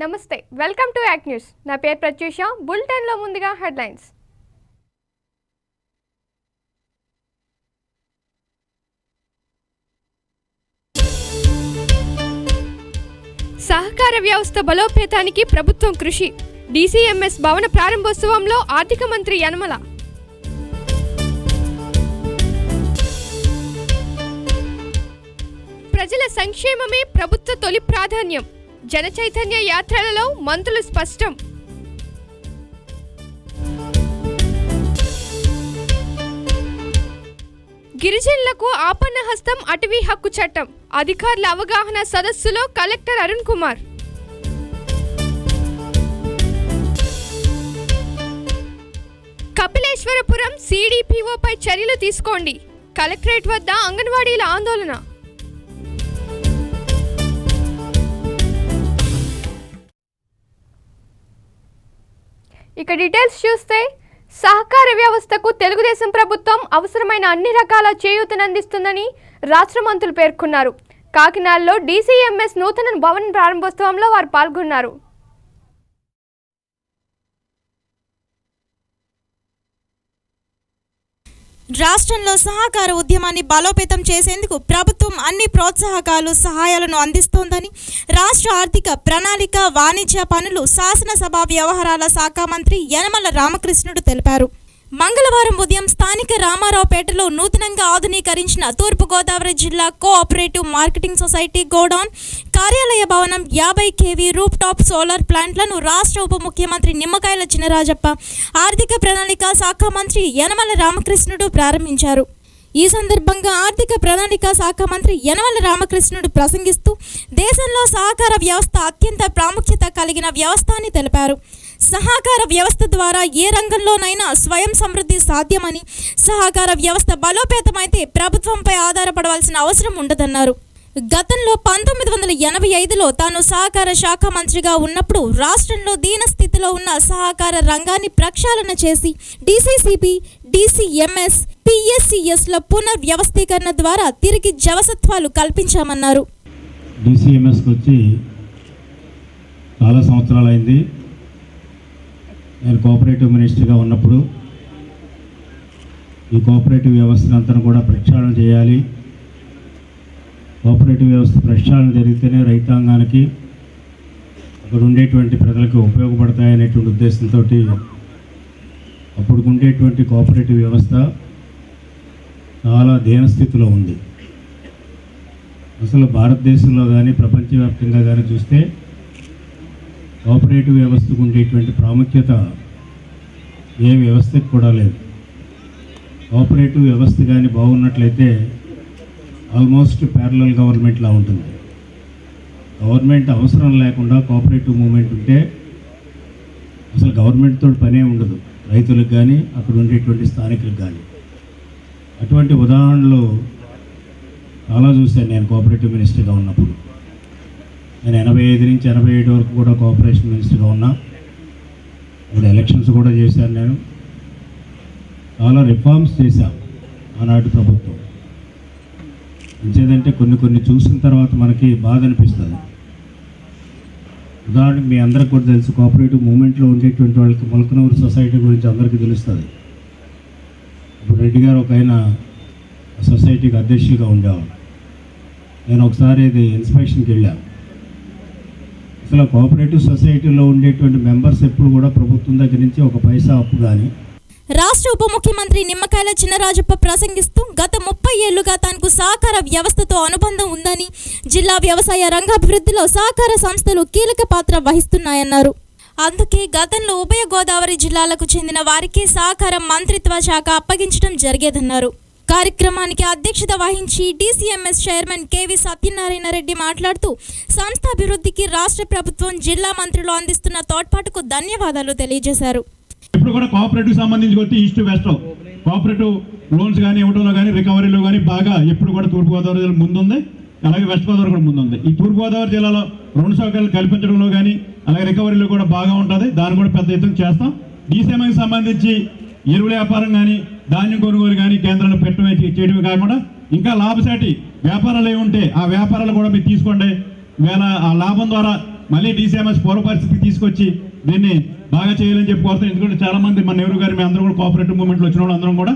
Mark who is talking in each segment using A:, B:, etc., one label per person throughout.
A: నమస్తే, welcome to act news. నా పేరు ప్రత్యూష. బులెటిన్లో ముందుగా హెడ్లైన్స్. సహకార వ్యవస్థ బలోపేతానికి ప్రభుత్వం కృషి. DCMS భవన ప్రారంభోత్సవంలో ఆర్థిక మంత్రి యనమల. ప్రజల సంక్షేమమే ప్రభుత్వ తొలి ప్రాధాన్యం. జన చైతన్య యాత్రలలో మంత్రులు స్పష్టం. గిరిజనులకు ఆపన్న హస్తం అటవీ హక్కు చట్టం. అధికారుల అవగాహన సదస్సులో కలెక్టర్ అరుణ్ కుమార్. కపిలేశ్వరపురం CDPOపై చర్యలు తీసుకోండి. కలెక్టరేట్ వద్ద అంగన్వాడీల ఆందోళన. ఇక డీటెయిల్స్ చూస్తే, సహకార వ్యవస్థకు తెలుగుదేశం ప్రభుత్వం అవసరమైన అన్ని రకాల చేయూతనందిస్తుందని రాష్ట్ర మంత్రులు పేర్కొన్నారు. కాకినాడలో DCMS నూతన భవన ప్రారంభోత్సవంలో వారు పాల్గొన్నారు.
B: రాష్ట్రంలో సహకార ఉద్యమాన్ని బలోపేతం చేసేందుకు ప్రభుత్వం అన్ని ప్రోత్సాహకాలు సహాయాలను అందిస్తోందని రాష్ట్ర ఆర్థిక ప్రణాళిక వాణిజ్య పనులు శాసనసభ వ్యవహారాల శాఖ మంత్రి యనమల రామకృష్ణుడు తెలిపారు. మంగళవారం ఉదయం స్థానిక రామారావుపేటలో నూతనంగా ఆధునీకరించిన తూర్పుగోదావరి జిల్లా కోఆపరేటివ్ మార్కెటింగ్ సొసైటీ గోడౌన్, కార్యాలయ భవనం, 50 kV రూప్ టాప్ సోలార్ ప్లాంట్లను రాష్ట్ర ఉప ముఖ్యమంత్రి నిమ్మకాయల చినరాజప్ప, ఆర్థిక ప్రణాళిక శాఖ మంత్రి యనమల రామకృష్ణుడు ప్రారంభించారు. ఈ సందర్భంగా ఆర్థిక ప్రణాళిక శాఖ మంత్రి యనమల రామకృష్ణుడు ప్రసంగిస్తూ దేశంలో సహకార వ్యవస్థ అత్యంత ప్రాముఖ్యత కలిగిన వ్యవస్థ అని తెలిపారు. సహకార వ్యవస్థ ద్వారా ఏ రంగంలోనైనా స్వయం సమృద్ధి సాధ్యమని, సహకార వ్యవస్థ బలోపేతమైతే ప్రభుత్వంపై ఆధారపడవలసిన అవసరం ఉండదన్నారు. గతంలో 1985లో తాను సహకార శాఖ మంత్రిగా ఉన్నప్పుడు రాష్ట్రంలో దీనస్థితిలో ఉన్న సహకార రంగాన్ని ప్రక్షాళన చేసి DCCP, DCMS, PSCSల పునర్వ్యవస్థీకరణ ద్వారా తిరిగి జవసత్వాలు కల్పించామన్నారు.
C: DCMSకి వచ్చి చాలా సంవత్సరాలైంది. నేను కోఆపరేటివ్ మినిస్టర్గా ఉన్నప్పుడు ఈ కోఆపరేటివ్ వ్యవస్థనంతా కూడా ప్రక్షాళన చేయాలి. కోఆపరేటివ్ వ్యవస్థ ప్రక్షాళన జరిగితేనే రైతాంగానికి, అక్కడ ఉండేటువంటి ప్రజలకు ఉపయోగపడతాయనేటువంటి ఉద్దేశంతో అప్పుడు ఉండేటువంటి కోఆపరేటివ్ వ్యవస్థ చాలా దీనస్థితిలో ఉంది. అసలు భారతదేశంలో కానీ ప్రపంచవ్యాప్తంగా కానీ చూస్తే కోఆపరేటివ్ వ్యవస్థకు ఉండేటువంటి ప్రాముఖ్యత ఏ వ్యవస్థకు కూడా లేదు. కోఆపరేటివ్ వ్యవస్థ కానీ బాగున్నట్లయితే ఆల్మోస్ట్ ప్యారలల్ గవర్నమెంట్లా ఉంటుంది. గవర్నమెంట్ అవసరం లేకుండా కోఆపరేటివ్ మూవ్మెంట్ ఉంటే అసలు గవర్నమెంట్తో పనే ఉండదు, రైతులకు కానీ అక్కడ ఉండేటువంటి స్థానికులకు కానీ. అటువంటి ఉదాహరణలు చాలా చూశాను నేను కోఆపరేటివ్ మినిస్టర్గా ఉన్నప్పుడు. నేను 85 నుంచి 87 వరకు కూడా కోఆపరేషన్ మినిస్టర్గా ఉన్నా. ఇప్పుడు ఎలక్షన్స్ కూడా చేశాను. నేను చాలా రిఫార్మ్స్ చేశాను ఆనాటి ప్రభుత్వం. ఇంకేదంటే కొన్ని చూసిన తర్వాత మనకి బాధ అనిపిస్తుంది. ఉదాహరణకు మీ అందరికి కూడా తెలుసు, కోఆపరేటివ్ మూమెంట్లో ఉండేటువంటి వాళ్ళకి మొలకనూరు సొసైటీ గురించి అందరికీ తెలుస్తుంది. ఇప్పుడు రెడ్డి గారు ఒక ఆయన సొసైటీకి అధ్యక్షులుగా ఉండేవాడు. నేను ఒకసారి ఇది ఇన్స్పెక్షన్కి వెళ్ళాను. అసలు కోఆపరేటివ్ సొసైటీలో ఉండేటువంటి మెంబర్స్ ఎప్పుడు కూడా ప్రభుత్వం దగ్గర నుంచి ఒక పైసా అప్పు కానీ.
B: రాష్ట్ర ఉప ముఖ్యమంత్రి నిమ్మకాయల చినరాజప్ప ప్రసంగిస్తూ గత 30 ఏళ్లుగా తనకు సహకార వ్యవస్థతో అనుబంధం ఉందని, జిల్లా వ్యవసాయ రంగాభివృద్ధిలో సహకార సంస్థలు కీలక పాత్ర వహిస్తున్నాయన్నారు. అందుకే గతంలో ఉభయ గోదావరి జిల్లాలకు చెందిన వారికి సహకార మంత్రిత్వ శాఖ అప్పగించడం జరిగేదన్నారు. కార్యక్రమానికి అధ్యక్షత వహించి DCMS chairman KV Satyanarayana Reddy మాట్లాడుతూ సంస్థ అభివృద్ధికి రాష్ట్ర ప్రభుత్వం, జిల్లా మంత్రులు అందిస్తున్న తోడ్పాటుకు ధన్యవాదాలు తెలియజేశారు.
D: ఇప్పుడు కూడా కోఆపరేటివ్ సంబంధించి వచ్చి ఈస్ట్ వెస్ట్ కోఆపరేటివ్ లోన్స్ కానీ ఇవ్వడంలో కానీ రికవరీలో కానీ బాగా ఎప్పుడు కూడా తూర్పుగోదావరి జిల్లా ముందుంది, అలాగే వెస్ట్ గోదావరి కూడా ముందుంది. ఈ తూర్పుగోదావరి జిల్లాలో రుణ సౌకర్యాలు కల్పించడంలో కానీ అలాగే రికవరీలో కూడా బాగా ఉంటుంది. దాన్ని కూడా పెద్ద ఎత్తున చేస్తాం. DCMSకి సంబంధించి ఎరువుల వ్యాపారం కానీ, ధాన్యం కొనుగోలు కానీ కేంద్రంలో చేయడమే కాకుండా ఇంకా లాభసాటి వ్యాపారాలు ఏమి ఉంటే ఆ వ్యాపారాలు కూడా మీరు తీసుకోండి. వేళ ఆ లాభం ద్వారా మళ్ళీ డీసీఎంఎస్ పూర్వ పరిస్థితికి తీసుకొచ్చి దీన్ని బాగా చేయాలని చెప్పి కోరుతాం. ఎందుకంటే చాలా మంది మన నెహ్రూ గారు మీ అందరూ కూడా కోఆపరేటివ్ మూవ్మెంట్లో వచ్చిన వాళ్ళు అందరం కూడా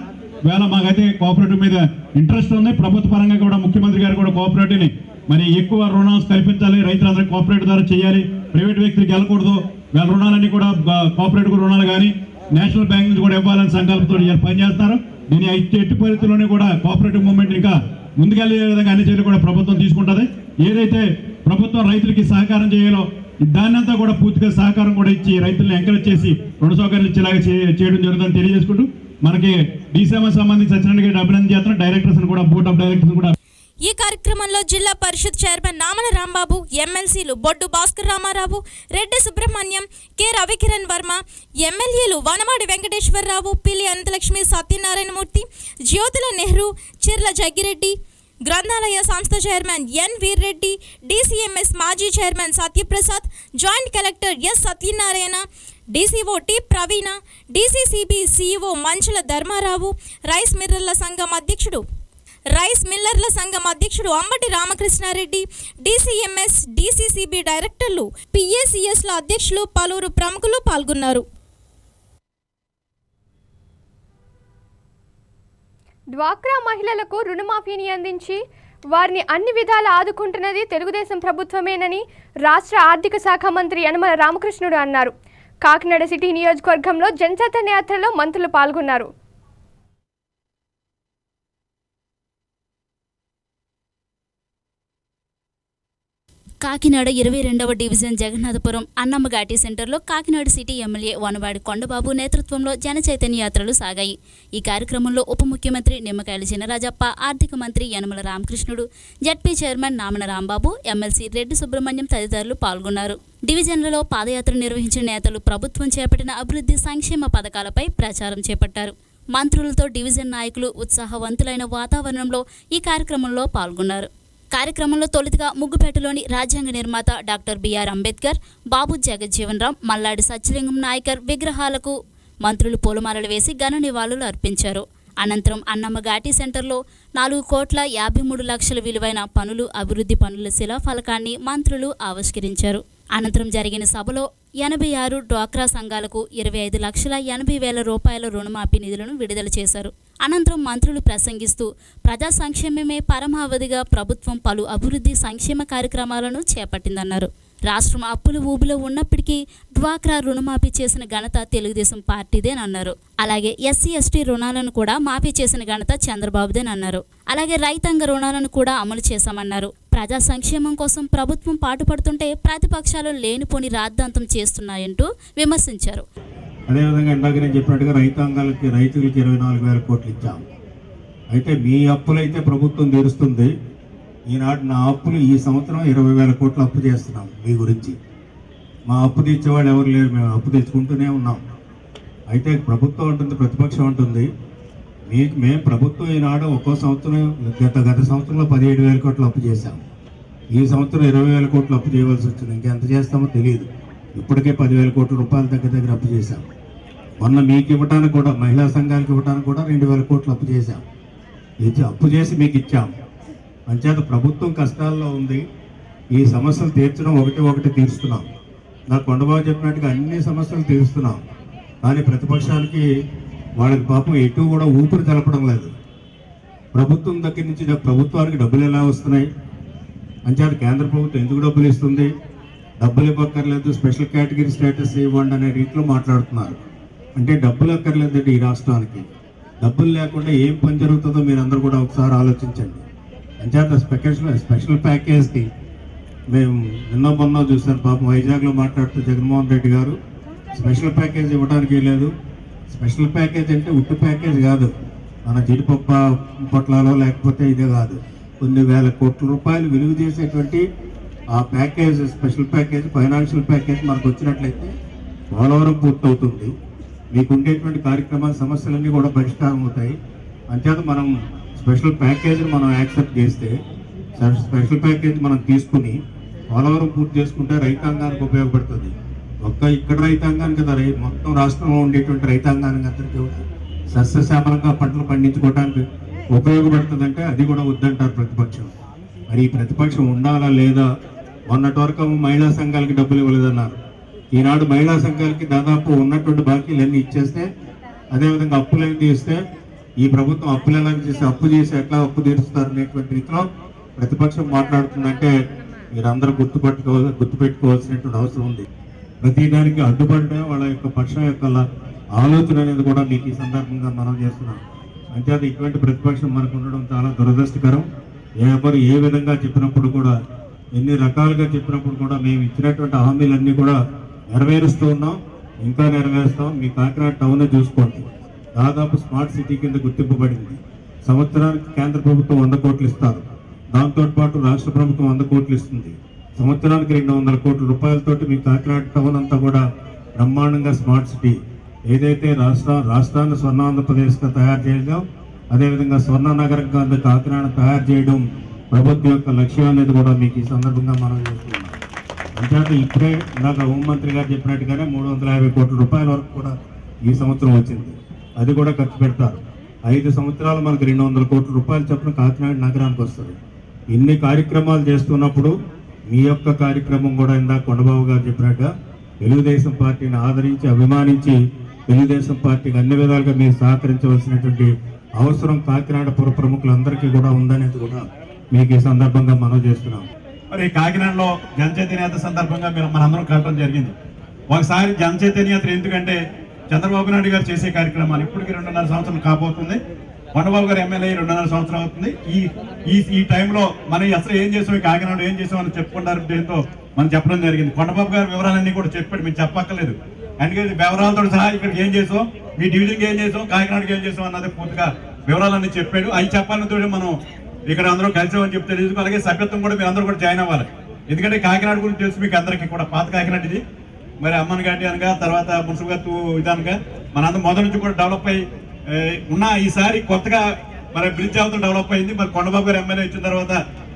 D: వేళ మాకైతే కోఆపరేటివ్ మీద ఇంట్రెస్ట్ ఉంది. ప్రభుత్వ పరంగా కూడా ముఖ్యమంత్రి గారు కూడా కోఆపరేటివ్ని మరి ఎక్కువ రుణాలు కల్పించాలి, రైతులందరూ కోఆపరేటివ్ ద్వారా చేయాలి, ప్రైవేట్ వ్యక్తులకు వెళ్ళకూడదు, వీళ్ళ రుణాలన్నీ కూడా కోఆపరేటివ్ రుణాలు కానీ నేషనల్ బ్యాంక్ నుంచి కూడా ఇవ్వాలని సంకల్పంతో పనిచేస్తున్నారు. దీని ఎట్టి పరిస్థితుల్లోనే కూడా కోఆపరేటివ్ మూవ్మెంట్ ఇంకా ముందుకెళ్లే విధంగా అన్ని చర్యలు కూడా ప్రభుత్వం తీసుకుంటుంది. ఏదైతే ప్రభుత్వం రైతులకి సహకారం చేయాలో దాన్నంతా కూడా పూర్తిగా సహకారం కూడా ఇచ్చి రైతులను ఎంకరేజ్ చేసి రుణ సౌకర్యాలు ఇచ్చేలాగా చేయడం జరుగుతుందని తెలియజేసుకుంటూ మనకి డీసీఎంఎస్ సంబంధించి సత్యనారాయణ అభినందన చేస్తున్న డైరెక్టర్స్ కూడా బోర్డ్ ఆఫ్ డైరెక్టర్స్ కూడా.
B: ఈ కార్యక్రమంలో జిల్లా పరిషత్ చైర్మన్ నామన రాంబాబు, ఎమ్మెల్సీలు బొడ్డు భాస్కర్ రామారావు, రెడ్డి సుబ్రహ్మణ్యం, కె రవికిరణ్ వర్మ, ఎమ్మెల్యేలు వనమాడి వెంకటేశ్వరరావు, పిల్లి అనంతలక్ష్మి, సత్యనారాయణమూర్తి, జ్యోతుల నెహ్రూ, చిర్ల జగ్గిరెడ్డి, గ్రంథాలయ సంస్థ చైర్మన్ ఎన్ వీర్రెడ్డి, డీసీఎంఎస్ మాజీ chairman Satyaprasad, joint collector S Satyanarayana, DCO T Praveena, DCCB CEO Manchula Dharmarao, rice మిల్లర్ల సంఘం అధ్యక్షుడు అంబటి రామకృష్ణారెడ్డి, డీసీఎంఎస్, డీసీసీబీ డైరెక్టర్లు, పిఏసిఎస్ల అధ్యక్షులు, పలువురు ప్రముఖులు పాల్గొన్నారు.
A: డ్వాక్రా మహిళలకు రుణమాఫీని అందించి వారిని అన్ని విధాలా ఆదుకుంటున్నది తెలుగుదేశం ప్రభుత్వమేనని రాష్ట్ర ఆర్థిక శాఖ మంత్రి యనమల రామకృష్ణుడు అన్నారు. కాకినాడ సిటీ నియోజకవర్గంలో జనచైతన్య యాత్రలో మంత్రులు పాల్గొన్నారు.
E: కాకినాడ 22వ డివిజన్ జగన్నాథపురం అన్నమ్మఘాటి సెంటర్లో కాకినాడ సిటీ ఎమ్మెల్యే వనవాడి కొండబాబు నేతృత్వంలో జనచైతన్య యాత్రలు సాగాయి. ఈ కార్యక్రమంలో ఉప ముఖ్యమంత్రి నిమ్మకాయల చినరాజప్ప, ఆర్థిక మంత్రి Yanamala Ramakrishnudu, ZP chairman Namana Rambabu, MLC Reddy Subrahmanyam తదితరులు పాల్గొన్నారు. డివిజన్లలో పాదయాత్ర నిర్వహించిన నేతలు ప్రభుత్వం చేపట్టిన అభివృద్ధి సంక్షేమ పథకాలపై ప్రచారం చేపట్టారు. మంత్రులతో డివిజన్ నాయకులు ఉత్సాహవంతులైన వాతావరణంలో ఈ కార్యక్రమంలో పాల్గొన్నారు. కార్యక్రమంలో తొలుతగా ముగ్గుపేటలోని రాజ్యాంగ నిర్మాత డాక్టర్ బిఆర్ అంబేద్కర్, బాబు జగజ్జీవన్ రామ్, మల్లాడి సత్యలింగం నాయకర్ విగ్రహాలకు మంత్రులు పూలమాలలు వేసి ఘన నివాళులు అర్పించారు. అనంతరం అన్నమ్మఘాటి సెంటర్లో 4,53,00,000 విలువైన పనులు, అభివృద్ధి పనుల శిలాఫలకాన్ని మంత్రులు ఆవిష్కరించారు. అనంతరం జరిగిన సభలో 86 డ్వాక్రా సంఘాలకు 25,80,000 రూపాయల రుణమాఫీ నిధులను విడుదల చేశారు. అనంతరం మంత్రులు ప్రసంగిస్తూ ప్రజా సంక్షేమమే పరమావధిగా ప్రభుత్వం పలు అభివృద్ధి సంక్షేమ కార్యక్రమాలను చేపట్టిందన్నారు. రాష్ట్రం అప్పుల ఊబిలో ఉన్నప్పటికీ డ్వాక్రా రుణమాఫీ చేసిన ఘనత తెలుగుదేశం పార్టీదేనన్నారు. అలాగే ఎస్సీ ఎస్టీ రుణాలను కూడా మాఫీ చేసిన ఘనత చంద్రబాబుదేనన్నారు. అలాగే రైతాంగ రుణాలను కూడా అమలు చేశామన్నారు. ప్రజా సంక్షేమం కోసం ప్రభుత్వం పాటుపడుతుంటే ప్రతిపక్షాలు లేనిపోని రాద్ధాంతం చేస్తున్నాయంటూ విమర్శించారు.
C: అదేవిధంగా ఇందాక నేను చెప్పినట్టుగా రైతులకి 24,000 కోట్లు ఇచ్చాం. అయితే మీ అప్పులైతే ప్రభుత్వం తీరుస్తుంది. ఈనాడు నా అప్పులు ఈ సంవత్సరం 20,000 కోట్లు అప్పు చేస్తున్నాం. మీ గురించి మా అప్పు తీర్చేవాళ్ళు ఎవరు లేరు, మేము అప్పు తెచ్చుకుంటూనే ఉన్నాం. అయితే ప్రభుత్వం ఉంటుంది, ప్రతిపక్షం ఉంటుంది. మేము ప్రభుత్వం ఈనాడు ఒక్కో సంవత్సరం గత సంవత్సరంలో 17,000 కోట్లు అప్పు చేశాం. ఈ సంవత్సరం 20,000 కోట్లు అప్పు చేయవలసి వచ్చింది. ఇంకెంత చేస్తామో తెలియదు. ఇప్పటికే 10,000 కోట్ల రూపాయల దగ్గర అప్పు చేశాం. మొన్న మీకు ఇవ్వడానికి కూడా, మహిళా సంఘాలకు ఇవ్వడానికి కూడా 2,000 కోట్లు అప్పు చేశాం. అప్పు చేసి మీకు ఇచ్చాం. అంచేత ప్రభుత్వం కష్టాల్లో ఉంది. ఈ సమస్యలు తీర్చడం ఒకటి తీరుస్తున్నాం. నాకు కొండబాబు చెప్పినట్టుగా అన్ని సమస్యలు తీరుస్తున్నాం. కానీ ప్రతిపక్షాలకి వాళ్ళకి పాపం ఎటు కూడా ఊపిరి తెలపడం లేదు. ప్రభుత్వం దగ్గర నుంచి ప్రభుత్వానికి డబ్బులు ఎలా వస్తున్నాయి, అంచేత కేంద్ర ప్రభుత్వం ఎందుకు డబ్బులు ఇస్తుంది, డబ్బులు ఇవ్వక్కర్లేదు, స్పెషల్ కేటగిరీ స్టేటస్ ఇవ్వండి అనే రీతిలో మాట్లాడుతున్నారు. అంటే డబ్బులు అక్కర్లేదండి ఈ రాష్ట్రానికి. డబ్బులు లేకుండా ఏం పని జరుగుతుందో మీరు అందరూ కూడా ఒకసారి ఆలోచించండి. అంచేత స్పెషల్ ప్యాకేజ్కి మేము మొన్న చూసాను. పాపం వైజాగ్లో మాట్లాడుతూ జగన్మోహన్ రెడ్డి గారు స్పెషల్ ప్యాకేజ్ ఇవ్వడానికి లేదు. స్పెషల్ ప్యాకేజ్ అంటే ఉట్టు ప్యాకేజ్ కాదు, మన జీడిపప్పు పొట్లాలో లేకపోతే ఇదే కాదు. కొన్ని వేల కోట్ల రూపాయలు విలువ చేసేటువంటి ఆ package, special package, financial package మనకు వచ్చినట్లయితే పోలవరం పూర్తవుతుంది. మీకు ఉండేటువంటి కార్యక్రమాల సమస్యలన్నీ కూడా పరిష్కారం అవుతాయి. అంచేత మనం స్పెషల్ ప్యాకేజ్ని మనం యాక్సెప్ట్ చేస్తే, స్పెషల్ ప్యాకేజ్ మనం తీసుకుని పోలవరం పూర్తి చేసుకుంటే రైతాంగానికి ఉపయోగపడుతుంది. ఇక్కడ రైతాంగానికి కదా, మొత్తం రాష్ట్రంలో ఉండేటువంటి రైతాంగానికి అందరికీ సస్యశ్యామలంగా పంటలు పండించుకోవడానికి ఉపయోగపడుతుందంటే అది కూడా వద్దంటారు ప్రతిపక్షం. మరి ఈ ప్రతిపక్షం ఉండాలా లేదా మొన్నటి వరకు మహిళా సంఘాలకి డబ్బులు ఇవ్వలేదన్నారు. ఈనాడు మహిళా సంఘాలకి దాదాపు ఉన్నటువంటి బాకీలన్నీ ఇచ్చేస్తే, అదేవిధంగా అప్పులన్నీ తీస్తే ఈ ప్రభుత్వం అప్పులు ఎలా చేసి ఎట్లా అప్పు తీరుస్తారు అనేటువంటి రీతిలో ప్రతిపక్షం మాట్లాడుతుందంటే మీరందరూ గుర్తుపెట్టుకోవాల్సినటువంటి అవసరం ఉంది. ప్రతిదానికి అడ్డుపడితే వాళ్ళ యొక్క పక్షం యొక్క ఆలోచన అనేది కూడా మీకు ఈ సందర్భంగా మనం చేస్తున్నాం. అంతేత ఇటువంటి ప్రతిపక్షం మనకు ఉండడం చాలా దురదృష్టకరం. ఎవరు ఏ విధంగా చెప్పినప్పుడు కూడా, ఎన్ని రకాలుగా చెప్పినప్పుడు కూడా మేము ఇచ్చినటువంటి హామీలన్నీ కూడా నెరవేరుస్తూ ఉన్నాం, ఇంకా నెరవేరుస్తాం. మీ కాకినాడ టౌన్ చూసుకోండి, దాదాపు స్మార్ట్ సిటీ కింద గుర్తింపబడింది. సంవత్సరానికి కేంద్ర ప్రభుత్వం 100 కోట్లు ఇస్తారు, దాంతోపాటు రాష్ట్ర ప్రభుత్వం 100 కోట్లు ఇస్తుంది. సంవత్సరానికి 200 కోట్ల రూపాయలతోటి మీ కాకినాడ టౌన్ అంతా కూడా బ్రహ్మాండంగా స్మార్ట్ సిటీ, ఏదైతే రాష్ట్రాన్ని స్వర్ణాంధ్రప్రదేశ్గా తయారు చేయడం, అదేవిధంగా స్వర్ణ నగరంగా కాకినాడ తయారు చేయడం ప్రభుత్వం యొక్క లక్ష్యం అనేది కూడా మీకు ఈ సందర్భంగా మనం చేస్తున్నాం. అంతేకాక ఇప్పుడే ఇందాక హోంమంత్రి గారు చెప్పినట్టుగానే 350 కోట్ల రూపాయల వరకు కూడా ఈ సంవత్సరం వచ్చింది. అది కూడా ఖర్చు పెడతారు. 5 సంవత్సరాలు మనకు 200 కోట్ల రూపాయలు చొప్పున కాకినాడ నగరానికి వస్తుంది. ఇన్ని కార్యక్రమాలు చేస్తున్నప్పుడు మీ యొక్క కార్యక్రమం కూడా ఇందాక కొండబాబు గారు చెప్పినట్టుగా తెలుగుదేశం పార్టీని ఆదరించి అభిమానించి తెలుగుదేశం పార్టీకి అన్ని విధాలుగా మీరు సహకరించవలసినటువంటి అవసరం కాకినాడ పుర ప్రముఖులందరికీ కూడా ఉందనేది కూడా మీకు ఈ సందర్భంగా మనం చేస్తున్నాం.
D: మరి కాకినాడలో జనచైతన్యత సందర్భంగా మనందరం కలపడం జరిగింది. ఒకసారి జనచైతన్యత ఎందుకంటే చంద్రబాబు నాయుడు గారు చేసే కార్యక్రమాలు ఇప్పటికి 2.5 సంవత్సరం కాబోతుంది. కొండబాబు గారు ఎమ్మెల్యే 2.5 సంవత్సరం అవుతుంది. ఈ టైంలో మనం అసలు ఏం చేసాం, కాకినాడ ఏం చేసామని చెప్పుకుంటారు. దీంతో మనం చెప్పడం జరిగింది. కొండబాబు గారు వివరాలన్నీ కూడా చెప్పాడు, మేము చెప్పక్కర్లేదు. అందుకని వివరాలతో సహా ఇక్కడికి ఏం చేసాం, మీ డివిజన్కి ఏం చేసాం, కాకినాడకి ఏం చేసాం అన్నది పూర్తిగా వివరాలన్నీ చెప్పాడు. అవి చెప్పాలతో మనం ఇక్కడ అందరూ కలిసామని చెప్తే తెలియదు. అలాగే సభ్యత్వం కూడా మీరు అందరూ కూడా జాయిన్ అవ్వాలి. ఎందుకంటే కాకినాడ గురించి తెలుసు మీకు అందరికీ కూడా. పాత కాకినాడ ఇది. మరి అమ్మన్ గడ్డి అనగా తర్వాత మున్సిపల్ విధానంగా మనందరం మొదటి నుంచి కూడా డెవలప్ అయ్యి ఉన్న ఈసారి కొత్తగా మరి బ్రిడ్జ్ అవుతూ డెవలప్ అయింది. మరి కొండబాబు గారు ఎమ్మెల్యే ఇచ్చిన తర్వాత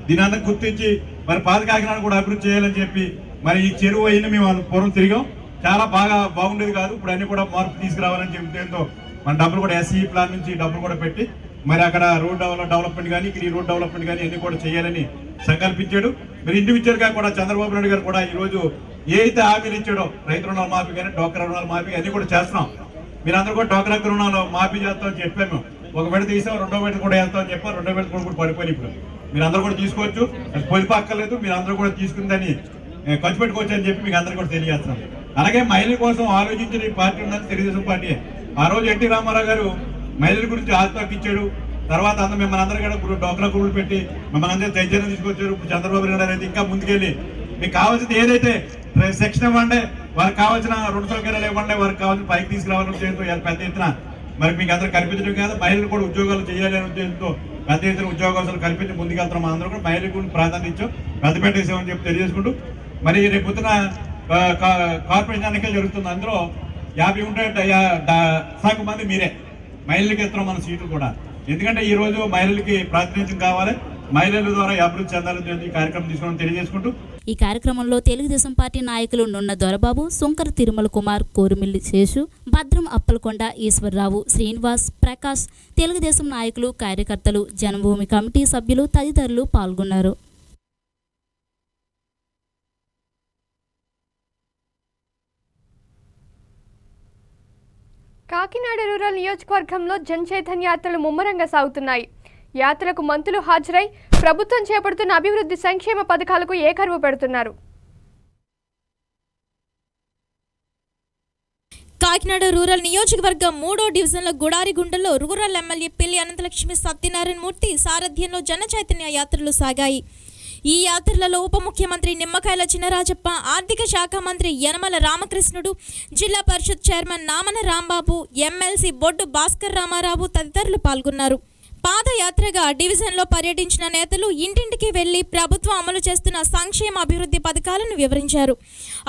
D: దీని గుర్తించి మరి పాత కాకినాడ కూడా అభివృద్ధి చేయాలని చెప్పి మరి ఈ చెరువు అయిన మేము పూర్వం తిరిగాం. చాలా బాగుండేది కాదు. ఇప్పుడు అన్ని కూడా మార్పు తీసుకురావాలని చెప్పి దీంతో మన డబ్బులు కూడా ఎస్సీ ప్లాన్ నుంచి డబ్బులు కూడా పెట్టి మరి అక్కడ రోడ్ డెవలప్మెంట్ కానీ ఇక్కడ ఈ రోడ్ డెవలప్మెంట్ కానీ అన్ని కూడా చేయాలని సంకల్పించాడు. మరి ఇండివిజువల్ గా కూడా చంద్రబాబు నాయుడు గారు కూడా ఈ రోజు ఏ అయితే హామీలు ఇచ్చాడో రైతు రుణాలు మాఫీ కానీ డ్వాక్రా రుణాలు మాఫీ అన్ని కూడా చేస్తున్నాం. మీరందరూ కూడా డ్వాక్రా రుణాలు మాఫీ చేస్తామని చెప్పాము. ఒక విడత తీసాం, 2వ విడత కూడా వెళ్తామని చెప్పాం. 2వ విడత కూడా పడిపోయి ఇప్పుడు మీరందరూ కూడా తీసుకోవచ్చు. అది పొలిపక్కర్లేదు, మీరందరూ కూడా తీసుకుందని ఖర్చు పెట్టుకోవచ్చు అని చెప్పి మీకు అందరూ కూడా తెలియజేస్తాం. అలాగే మహిళల కోసం ఆలోచించిన ఈ పార్టీ ఉన్నది తెలుగుదేశం పార్టీ. ఆ రోజు ఎన్టీ రామారావు గారు మహిళల గురించి ఆత్మహత్య ఇచ్చాడు. తర్వాత మిమ్మల్ని అందరూ కూడా డ్వాక్రా గ్రూపులు పెట్టి మిమ్మల్ని అందరూ చైతన్యం తీసుకొచ్చారు. ఇప్పుడు చంద్రబాబు నాయుడు అయితే ఇంకా ముందుకెళ్ళి మీకు కావాల్సింది ఏదైతే సెక్షన్ ఇవ్వండి, వారికి కావాల్సిన రుణ సౌకర్యాలు ఇవ్వండి, వారికి కావాల్సిన పైకి తీసుకురావాలని ఉద్దేశంతో పెద్ద ఎత్తున మరి మీకు అందరూ కల్పించడం కాదు, మహిళలు కూడా ఉద్యోగాలు చేయాలి అనే ఉద్దేశంతో పెద్ద ఎత్తున ఉద్యోగాలు కల్పించి ముందుకెళ్తున్నాం. అందరూ కూడా మహిళలకు ప్రాధాన్యత ఇచ్చాం, పెద్దపేట వేసామని చెప్పి తెలియజేసుకుంటూ మరి రేపు పొద్దున కార్పొరేషన్ ఎన్నికలు జరుగుతుంది. అందులో 50 ఉంటే సగం మంది మీరే మహిళలకి ఇస్తున్నాం మన సీట్లు కూడా. ఎందుకంటే ఈ రోజు మహిళలకి ప్రాతినిధ్యం కావాలి, మహిళల ద్వారా అభివృద్ధి చెందాలని ఈ కార్యక్రమం తీసుకోవడం తెలియజేసుకుంటూ
E: ఈ కార్యక్రమంలో తెలుగుదేశం పార్టీ నాయకులు నున్న దొరబాబు, సుంకర తిరుమల కుమార్, కోరుమిల్లి శేషు, భద్రం అప్పలకొండ, ఈశ్వరరావు, శ్రీనివాస్, ప్రకాష్, తెలుగుదేశం నాయకులు, కార్యకర్తలు, జనభూమి కమిటీ సభ్యులు తదితరులు పాల్గొన్నారు.
A: కాకినాడ రూరల్ నియోజకవర్గంలో జనచైతన్య యాత్రలు ముమ్మరంగా సాగుతున్నాయి. యాత్రలకు మంత్రులు హాజరై ప్రభుత్వం చేపడుతున్న అభివృద్ధి సంక్షేమ పథకాలకు ఏకరువు పెడుతున్నారు.
B: కాకినాడ రూరల్ నియోజకవర్గం 3వ డివిజన్ల గుడారిగుంటలో రూరల్ ఎమ్మెల్యే పిల్లి అనంతలక్ష్మి సత్యనారాయణ మూర్తి సారథ్యంలో జనచైతన్య యాత్రలు సాగాయి. ఈ యాత్రలలో ఉప ముఖ్యమంత్రి నిమ్మకాయల చినరాజప్ప, ఆర్థిక శాఖ మంత్రి యనమల రామకృష్ణుడు, జిల్లా పరిషత్ చైర్మన్ నామన రాంబాబు, ఎమ్మెల్సీ బొడ్డు భాస్కర్ రామారావు తదితరులు పాల్గొన్నారు. పాదయాత్రగా డివిజన్లో పర్యటించిన నేతలు ఇంటింటికి వెళ్లి ప్రభుత్వం అమలు చేస్తున్న సంక్షేమ అభివృద్ధి పథకాలను వివరించారు.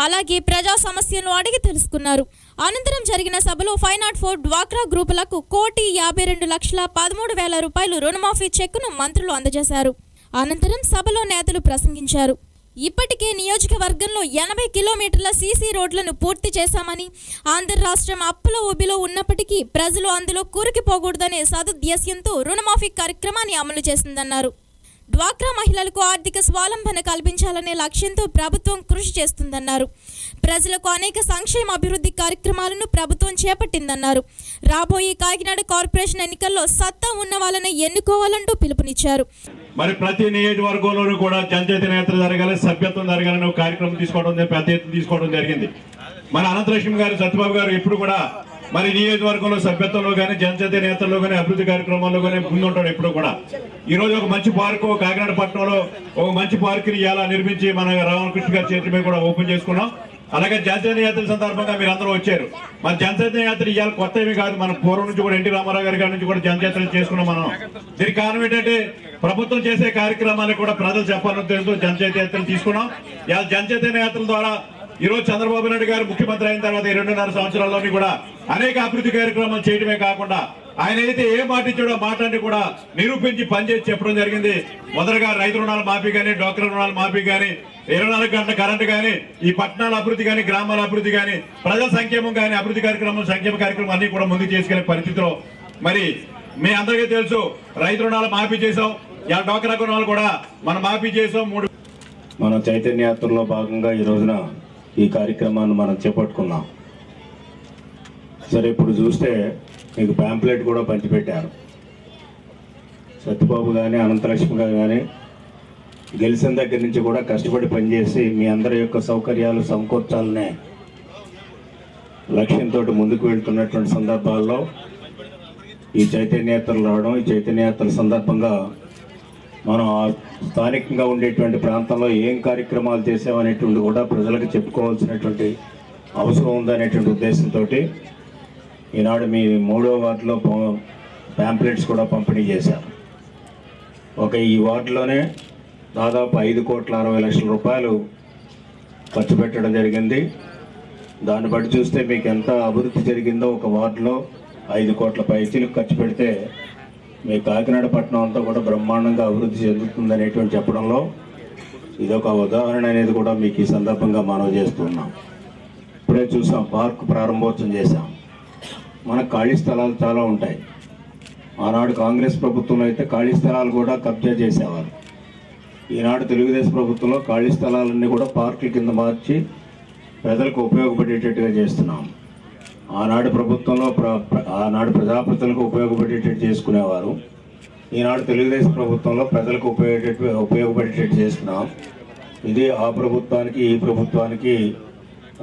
B: అలాగే ప్రజా సమస్యలను అడిగి తెలుసుకున్నారు. అనంతరం జరిగిన సభలో 504 డ్వాక్రా గ్రూపులకు 1,52,13,000 రూపాయలు రుణమాఫీ చెక్కును మంత్రులు అందజేశారు. అనంతరం సభలో నేతలు ప్రసంగించారు. ఇప్పటికే నియోజకవర్గంలో 80 కిలోమీటర్ల సీసీ రోడ్లను పూర్తి చేశామని, ఆంధ్ర రాష్ట్రం అప్పుల ఊబిలో ఉన్నప్పటికీ ప్రజలు అందులో కూరుకుపోకూడదనే సదుద్దేశ్యంతో రుణమాఫీ కార్యక్రమాన్ని అమలు చేసిందన్నారు. డ్వాక్రా మహిళలకు ఆర్థిక స్వావలంబన కల్పించాలనే లక్ష్యంతో ప్రభుత్వం కృషి చేస్తుందన్నారు. ప్రజలకు అనేక సంక్షేమ అభివృద్ధి కార్యక్రమాలను ప్రభుత్వం చేపట్టిందన్నారు. రాబోయే కాకినాడ కార్పొరేషన్ ఎన్నికల్లో సత్తా ఉన్న వాళ్ళని ఎన్నుకోవాలంటూ పిలుపునిచ్చారు.
D: మరి ప్రతి నియోజకవర్గంలోనూ కూడా జనచైతన్య యాత్ర జరగాలి, సభ్యత్వం జరగాలని ఒక కార్యక్రమం తీసుకోవడం, పెద్ద ఎత్తున తీసుకోవడం జరిగింది. మన అనంతలక్ష్మి గారు, సత్యబాబు గారు ఎప్పుడు కూడా మరి నియోజకవర్గంలో సభ్యత్వంలో కానీ, జనచైతన్య యాత్రలో కానీ, అభివృద్ధి కార్యక్రమాల్లో కానీ ముందుంటాడు ఎప్పుడు కూడా. ఈ రోజు ఒక మంచి పార్కు కాకినాడ పట్టణంలో ఒక మంచి పార్కుని ఇలా నిర్మించి మన రామకృష్ణ గారి చేతి మీద కూడా ఓపెన్ చేసుకున్నాం. అలాగే జనచైతన్య యాత్ర సందర్భంగా మీరు అందరూ వచ్చారు. మన జనచైతన్య యాత్ర ఇవాళ కొత్త ఏమి కాదు, మన పూర్వం నుంచి కూడా ఎన్టీ రామారావు గారి నుంచి కూడా జనయాత్ర చేసుకున్నాం మనం. దీనికి కారణం ఏంటంటే ప్రభుత్వం చేసే కార్యక్రమాలు కూడా ప్రజలు చెప్పాలని తెలుసు జనచైతన్య యాత్రలు తీసుకున్నాం. ఇవాళ జనచైతన్య యాత్రల ద్వారా ఈ రోజు చంద్రబాబు నాయుడు గారు ముఖ్యమంత్రి అయిన తర్వాత 2.5 సంవత్సరాల్లోని కూడా అనేక అభివృద్ధి కార్యక్రమాలు చేయడమే కాకుండా ఆయన అయితే ఏ మాట ఇచ్చాడో మాటని కూడా నిరూపించి పనిచేసి చెప్పడం జరిగింది. మొదటగా రైతు రుణాల మాఫీ కానీ, డ్వాక్రా రుణాల మాఫీ కానీ, 24 గంటల కరెంటు కానీ, ఈ పట్టణాల అభివృద్ధి కానీ, గ్రామాల అభివృద్ధి కానీ, ప్రజల సంక్షేమం కానీ, అభివృద్ధి కార్యక్రమం, సంక్షేమ కార్యక్రమం అన్ని కూడా ముందుకు చేసుకునే పరిస్థితిలో మరి మీ అందరికీ తెలుసు రైతు రుణాలు మాఫీ చేసాం. ఇలా డ్వాక్రా రుణాలు కూడా మనం మాఫీ చేసాం.
C: మన చైతన్య యాత్రలో భాగంగా ఈ రోజున ఈ కార్యక్రమాన్ని మనం చేపట్టుకున్నాం. సరే, ఇప్పుడు చూస్తే మీకు ప్యాంప్లెట్ కూడా పంచిపెట్టారు. సత్యబాబు కానీ, అనంతలక్ష్మి గారు కానీ గెలిచిన దగ్గర నుంచి కూడా కష్టపడి పనిచేసి మీ అందరి యొక్క సౌకర్యాలు సమకూర్చాలనే లక్ష్యంతో ముందుకు వెళ్తున్నటువంటి సందర్భాల్లో ఈ చైతన్య యాత్రలు రావడం, ఈ చైతన్య యాత్రల సందర్భంగా మనం స్థానికంగా ఉండేటువంటి ప్రాంతంలో ఏం కార్యక్రమాలు చేసామనేటువంటి కూడా ప్రజలకు చెప్పుకోవాల్సినటువంటి అవసరం ఉందనేటువంటి ఉద్దేశంతో ఈనాడు మీ 3వ వార్డులో ప్యాంప్లెట్స్ కూడా పంపిణీ చేశాం. ఈ వార్డులోనే దాదాపు 5,60,00,000 రూపాయలు ఖర్చు పెట్టడం జరిగింది. దాన్ని బట్టి చూస్తే మీకు ఎంత అభివృద్ధి జరిగిందో, ఒక వార్డులో 5 కోట్ల పైచీలకు ఖర్చు పెడితే మీ కాకినాడ పట్టణం అంతా కూడా బ్రహ్మాండంగా అభివృద్ధి చెందుతుంది అనేటువంటి చెప్పడంలో ఇదొక ఉదాహరణ అనేది కూడా మీకు ఈ సందర్భంగా మనవి చేస్తున్నాం. ఇప్పుడే చూసాం, పార్క్ ప్రారంభోత్సవం చేశాం. మనకు ఖాళీ స్థలాలు చాలా ఉంటాయి. ఆనాడు కాంగ్రెస్ ప్రభుత్వంలో అయితే ఖాళీ స్థలాలు కూడా కబ్జా చేసేవారు. ఈనాడు తెలుగుదేశం ప్రభుత్వంలో ఖాళీ స్థలాలన్నీ కూడా పార్కుల కింద మార్చి ప్రజలకు ఉపయోగపడేటట్టుగా చేస్తున్నాం. ఆనాడు ప్రభుత్వంలో ఆనాడు ప్రజాప్రతినిధులకు ఉపయోగపడేటట్టు చేసుకునేవారు. ఈనాడు తెలుగుదేశం ప్రభుత్వంలో ప్రజలకు ఉపయోగపడేటట్టు చేస్తున్నాం. ఇది ఆ ప్రభుత్వానికి ఈ ప్రభుత్వానికి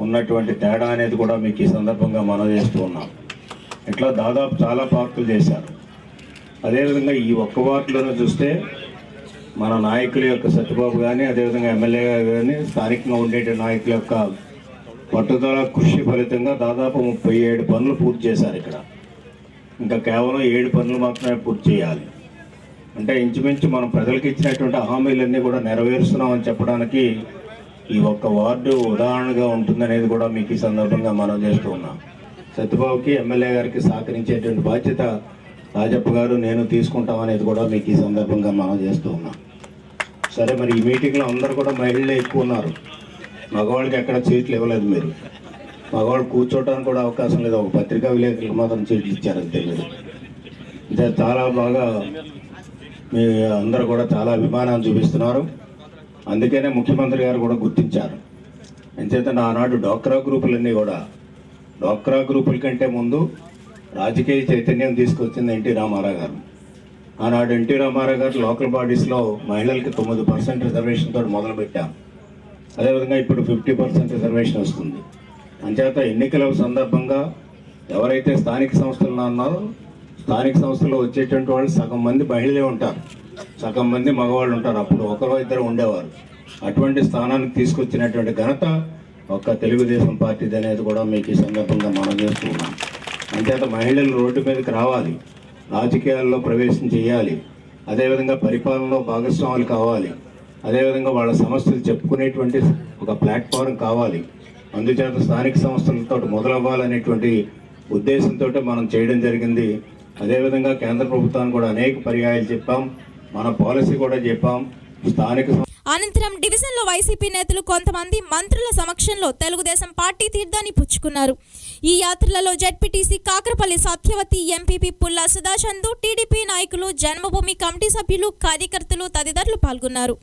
C: ఉన్నటువంటి తేడా అనేది కూడా మీకు ఈ సందర్భంగా మనవి చేస్తూ ఉన్నాం. ఇట్లా దాదాపు చాలా పార్కులు చేశారు. అదేవిధంగా ఈ ఒక్క వార్డులోనే చూస్తే మన నాయకుల యొక్క సత్యబాబు కానీ, అదేవిధంగా ఎమ్మెల్యే కానీ, స్థానికంగా ఉండే నాయకుల యొక్క పట్టుదల కృషి ఫలితంగా దాదాపు 37 పనులు పూర్తి చేశారు. ఇక్కడ ఇంకా కేవలం 7 పనులు మాత్రమే పూర్తి చేయాలి. అంటే ఇంచుమించు మనం ప్రజలకు ఇచ్చినటువంటి హామీలన్నీ కూడా నెరవేరుస్తున్నామని చెప్పడానికి ఈ ఒక్క వార్డు ఉదాహరణగా ఉంటుందనేది కూడా మీకు ఈ సందర్భంగా మనం చేస్తూ ఉన్నాం. సత్యబాబుకి, ఎమ్మెల్యే గారికి సహకరించేటువంటి బాధ్యత రాజప్ప గారు, నేను తీసుకుంటామనేది కూడా మీకు ఈ సందర్భంగా మనం చేస్తూ ఉన్నాం. సరే, మరి ఈ మీటింగ్లో అందరూ కూడా మహిళలే ఎక్కువ ఉన్నారు. మగవాళ్ళకి ఎక్కడ సీట్లు ఇవ్వలేదు. మీరు మగవాళ్ళు కూర్చోవడానికి కూడా అవకాశం లేదు. ఒక పత్రికా విలేకరులకు మాత్రం సీట్లు ఇచ్చారంతే. మీరు అంటే చాలా బాగా మీ అందరూ కూడా చాలా అభిమానాన్ని చూపిస్తున్నారు. అందుకనే ముఖ్యమంత్రి గారు కూడా గుర్తించారు. ఎంచేతంటే ఆనాడు డ్వాక్రా గ్రూపులన్నీ కూడా, డ్వాక్రా గ్రూపుల కంటే ముందు రాజకీయ చైతన్యం తీసుకొచ్చింది ఎన్టీ రామారావు గారు. ఆనాడు ఎన్టీ రామారావు గారు లోకల్ బాడీస్లో మహిళలకి 9% రిజర్వేషన్తో మొదలుపెట్టాం. అదేవిధంగా ఇప్పుడు 50% రిజర్వేషన్ వస్తుంది. అంచేత ఎన్నికల సందర్భంగా ఎవరైతే స్థానిక సంస్థలు ఉన్నారో, స్థానిక సంస్థల్లో వచ్చేటువంటి వాళ్ళు సగం మంది మహిళలే ఉంటారు, సగం మంది మగవాళ్ళు ఉంటారు. అప్పుడు ఒకరో ఇద్దరు ఉండేవారు. అటువంటి స్థానానికి తీసుకొచ్చినటువంటి ఘనత ఒక్క తెలుగుదేశం పార్టీది అనేది కూడా మీకు ఈ సందర్భంగా మనం చేస్తున్నాం. అంచేత మహిళలు రోడ్డు మీదకి రావాలి, రాజకీయాల్లో ప్రవేశం చేయాలి, అదేవిధంగా పరిపాలనలో భాగస్వాములు కావాలి, అదేవిధంగా వాళ్ళ సమస్యలు చెప్పుకునేటువంటి ఒక ప్లాట్ఫారం కావాలి. అందుచేత స్థానిక సంస్థలతో మొదలవ్వాలనేటువంటి ఉద్దేశంతో మనం చేయడం జరిగింది. అదేవిధంగా కేంద్ర ప్రభుత్వాన్ని కూడా అనేక పర్యాయాలు చెప్పాం, మన పాలసీ కూడా చెప్పాం. స్థానిక
B: అనంతరం డివిజన్లో వైసీపీ నేతలు కొంతమంది మంత్రుల సమక్షంలో తెలుగుదేశం పార్టీ తీర్థాన్ని పుచ్చుకున్నారు. ఈ యాత్రలలో ZPTC Kakarapalli Satyavati, MPP Pulla Sudhachandu, TDP నాయకులు, జన్మభూమి కమిటీ సభ్యులు, కార్యకర్తలు తదితరులు పాల్గొన్నారు.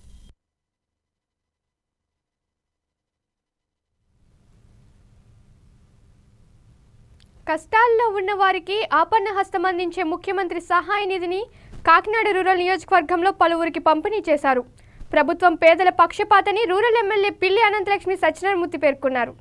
A: కష్టాల్లో ఉన్న వారికి ఆపన్న హస్తం అందించే ముఖ్యమంత్రి సహాయ నిధిని కాకినాడ రూరల్ నియోజకవర్గంలో పలువురికి పంపిణీ చేశారు. ప్రభుత్వం పేదల పక్షపాతని రూరల్ ఎమ్మెల్యే పిల్లి అనంతలక్ష్మి సత్యనారాయణమూర్తి పేర్కొన్నారు.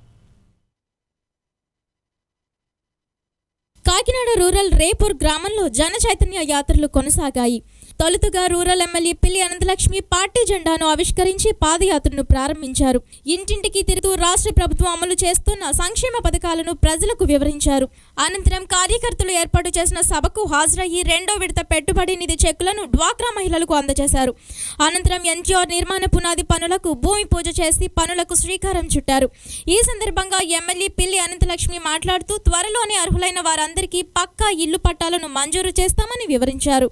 B: కాకినాడ రూరల్ రేపూర్ గ్రామంలో జన చైతన్య యాత్రలు కొనసాగాయి. తొలుతగా రూరల్ ఎమ్మెల్యే పిల్లి అనంతలక్ష్మి పార్టీ జెండాను ఆవిష్కరించి పాదయాత్రను ప్రారంభించారు. ఇంటింటికి తిరుగుతూ రాష్ట్ర ప్రభుత్వం అమలు చేస్తున్న సంక్షేమ పథకాలను ప్రజలకు వివరించారు. అనంతరం కార్యకర్తలు ఏర్పాటు చేసిన సభకు హాజరయ్యి రెండో విడత పెట్టుబడి నిధి చెక్కులను డ్వాక్రా మహిళలకు అందజేశారు. అనంతరం ఎన్టీఆర్ నిర్మాణ పునాది పనులకు భూమి పూజ చేసి పనులకు శ్రీకారం చుట్టారు. ఈ సందర్భంగా ఎమ్మెల్యే పిల్లి అనంతలక్ష్మి మాట్లాడుతూ త్వరలోనే అర్హులైన వారందరికీ పక్కా ఇల్లు పట్టాలను మంజూరు చేస్తామని వివరించారు.